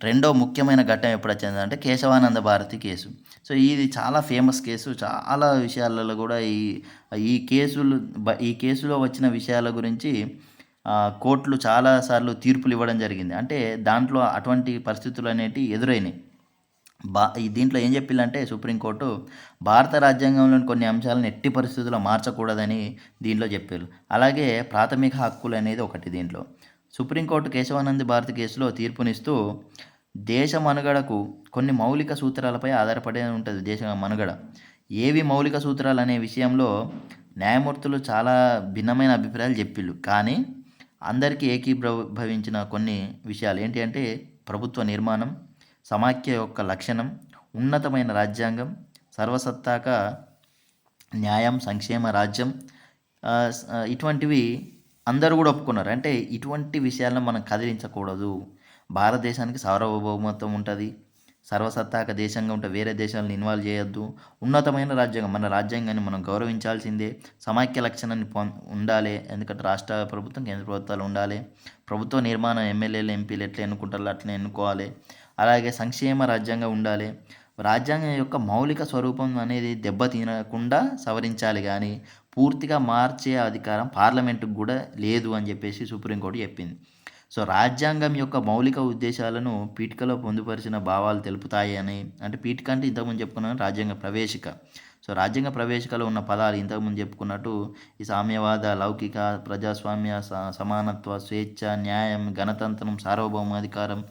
రెండో ముఖ్యమైన ఘట్టం ఎప్పుడు వచ్చిందంటే కేశవానంద భారతి కేసు. సో ఇది చాలా ఫేమస్ కేసు. చాలా విషయాలలో కూడా ఈ కేసులో వచ్చిన విషయాల గురించి కోర్టులు చాలాసార్లు తీర్పులు ఇవ్వడం జరిగింది. అంటే దాంట్లో అటువంటి పరిస్థితులు అనేటివి ఎదురైనాయి. దీంట్లో ఏం చెప్పిల్లంటే సుప్రీంకోర్టు భారత రాజ్యాంగంలోని కొన్ని అంశాలను ఎట్టి పరిస్థితుల్లో మార్చకూడదని దీంట్లో చెప్పారు. అలాగే ప్రాథమిక హక్కులు అనేది ఒకటి. దీంట్లో సుప్రీంకోర్టు కేశవానంద భారతి కేసులో తీర్పునిస్తూ దేశ మనుగడకు కొన్ని మౌలిక సూత్రాలపై ఆధారపడి ఉంటుంది దేశ మనుగడ. ఏవి మౌలిక సూత్రాలు అనే విషయంలో న్యాయమూర్తులు చాలా భిన్నమైన అభిప్రాయాలు చెప్పిళ్ళు. కానీ అందరికీ ఏకీభవించిన కొన్ని విషయాలు ఏంటి అంటే ప్రభుత్వ నిర్మాణం, సమాఖ్య యొక్క లక్షణం, ఉన్నతమైన రాజ్యాంగం, సర్వసత్తాక న్యాయం, సంక్షేమ రాజ్యం, ఇటువంటివి అందరూ కూడా ఒప్పుకున్నారు. అంటే ఇటువంటి విషయాలను మనం కదిలించకూడదు. భారతదేశానికి సార్వభౌమత్వం ఉంటుంది, సర్వసత్తాక దేశంగా ఉంటే వేరే దేశాలను ఇన్వాల్వ్ చేయొద్దు, ఉన్నతమైన రాజ్యాంగం, మన రాజ్యాంగాన్ని మనం గౌరవించాల్సిందే, సమాఖ్య లక్షణాన్ని ఉండాలి. ఎందుకంటే రాష్ట్ర ప్రభుత్వం, కేంద్ర ప్రభుత్వాలు ఉండాలి, ప్రభుత్వ నిర్మాణం ఎమ్మెల్యేలు, ఎంపీలు ఎట్లా ఎన్నుకుంటారో అట్లా ఎన్నుకోవాలి, అలాగే సంక్షేమ రాజ్యాంగం ఉండాలి. రాజ్యాంగం యొక్క మౌలిక స్వరూపం అనేది దెబ్బతినకుండా సవరించాలి, కానీ పూర్తిగా మార్చే అధికారం పార్లమెంటుకు కూడా లేదు అని చెప్పేసి సుప్రీంకోర్టు చెప్పింది. సో రాజ్యాంగం యొక్క మౌలిక ఉద్దేశాలను పీఠికలో పొందుపరిచిన భావాలు తెలుపుతాయి అని. అంటే పీఠిక అంటే ఇంతకుముందు చెప్పుకున్నాను రాజ్యాంగ ప్రవేశిక. సో రాజ్యాంగ ప్రవేశికలో ఉన్న పదాలు ఇంతకుముందు చెప్పుకున్నట్టు ఈ సామ్యవాద, లౌకిక, ప్రజాస్వామ్య, సమానత్వ, స్వేచ్ఛ, న్యాయం, గణతంత్రం, సార్వభౌమాధికారం,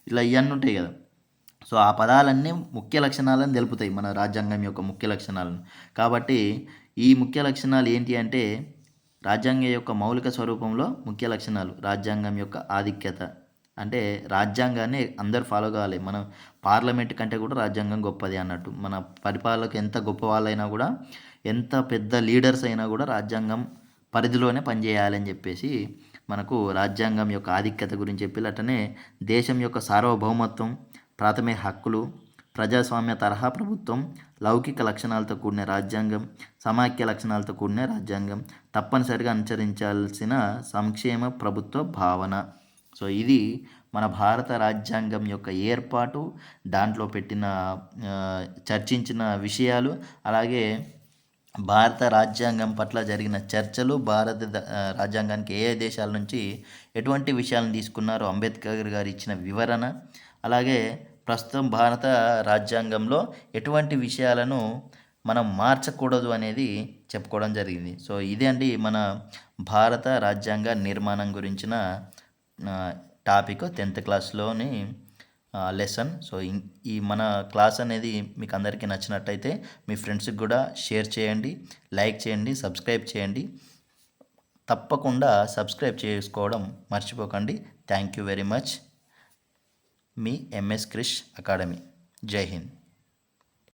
ఇలా ఇవన్నీ ఉంటాయి కదా. సో ఆ పదాలన్నీ ముఖ్య లక్షణాలను తెలుపుతాయి, మన రాజ్యాంగం యొక్క ముఖ్య లక్షణాలను. కాబట్టి ఈ ముఖ్య లక్షణాలు ఏంటి అంటే రాజ్యాంగం యొక్క మౌలిక స్వరూపంలో ముఖ్య లక్షణాలు రాజ్యాంగం యొక్క ఆధిక్యత. అంటే రాజ్యాంగాన్ని అందరూ ఫాలో కావాలి. మనం పార్లమెంట్ కంటే కూడా రాజ్యాంగం గొప్పది అన్నట్టు. మన పరిపాలకులు ఎంత గొప్ప వాళ్ళైనా కూడా, ఎంత పెద్ద లీడర్స్ అయినా కూడా రాజ్యాంగం పరిధిలోనే పనిచేయాలని చెప్పేసి మనకు రాజ్యాంగం యొక్క ఆధిక్యత గురించి చెప్పి, అట్లనే దేశం యొక్క సార్వభౌమత్వం, ప్రాథమిక హక్కులు, ప్రజాస్వామ్య తరహా ప్రభుత్వం, లౌకిక లక్షణాలతో కూడిన రాజ్యాంగం, సమాఖ్య లక్షణాలతో కూడిన రాజ్యాంగం, తప్పనిసరిగా అనుసరించాల్సిన సంక్షేమ ప్రభుత్వ భావన. సో ఇది మన భారత రాజ్యాంగం యొక్క ఏర్పాటు, దాంట్లో చర్చించిన విషయాలు, అలాగే భారత రాజ్యాంగం పట్ల జరిగిన చర్చలు, భారత రాజ్యాంగానికి ఏ దేశాల నుంచి ఎటువంటి విషయాలను తీసుకున్నారో అంబేద్కర్ గారు ఇచ్చిన వివరణ, అలాగే ప్రస్తుతం భారత రాజ్యాంగంలో ఎటువంటి విషయాలను మనం మార్చకూడదు అనేది చెప్పుకోవడం జరిగింది. సో ఇదే అండి మన భారత రాజ్యాంగ నిర్మాణం గురించిన టాపిక్ 10th క్లాస్లోని లెసన్. సో ఈ మన క్లాస్ అనేది మీకు అందరికీ నచ్చినట్టయితే మీ ఫ్రెండ్స్కి కూడా షేర్ చేయండి, లైక్ చేయండి, సబ్స్క్రైబ్ చేయండి. తప్పకుండా సబ్స్క్రైబ్ చేసుకోవడం మర్చిపోకండి. Thank you very much. మీ ఎంఎస్ క్రిష్ అకాడమీ. జై హింద్.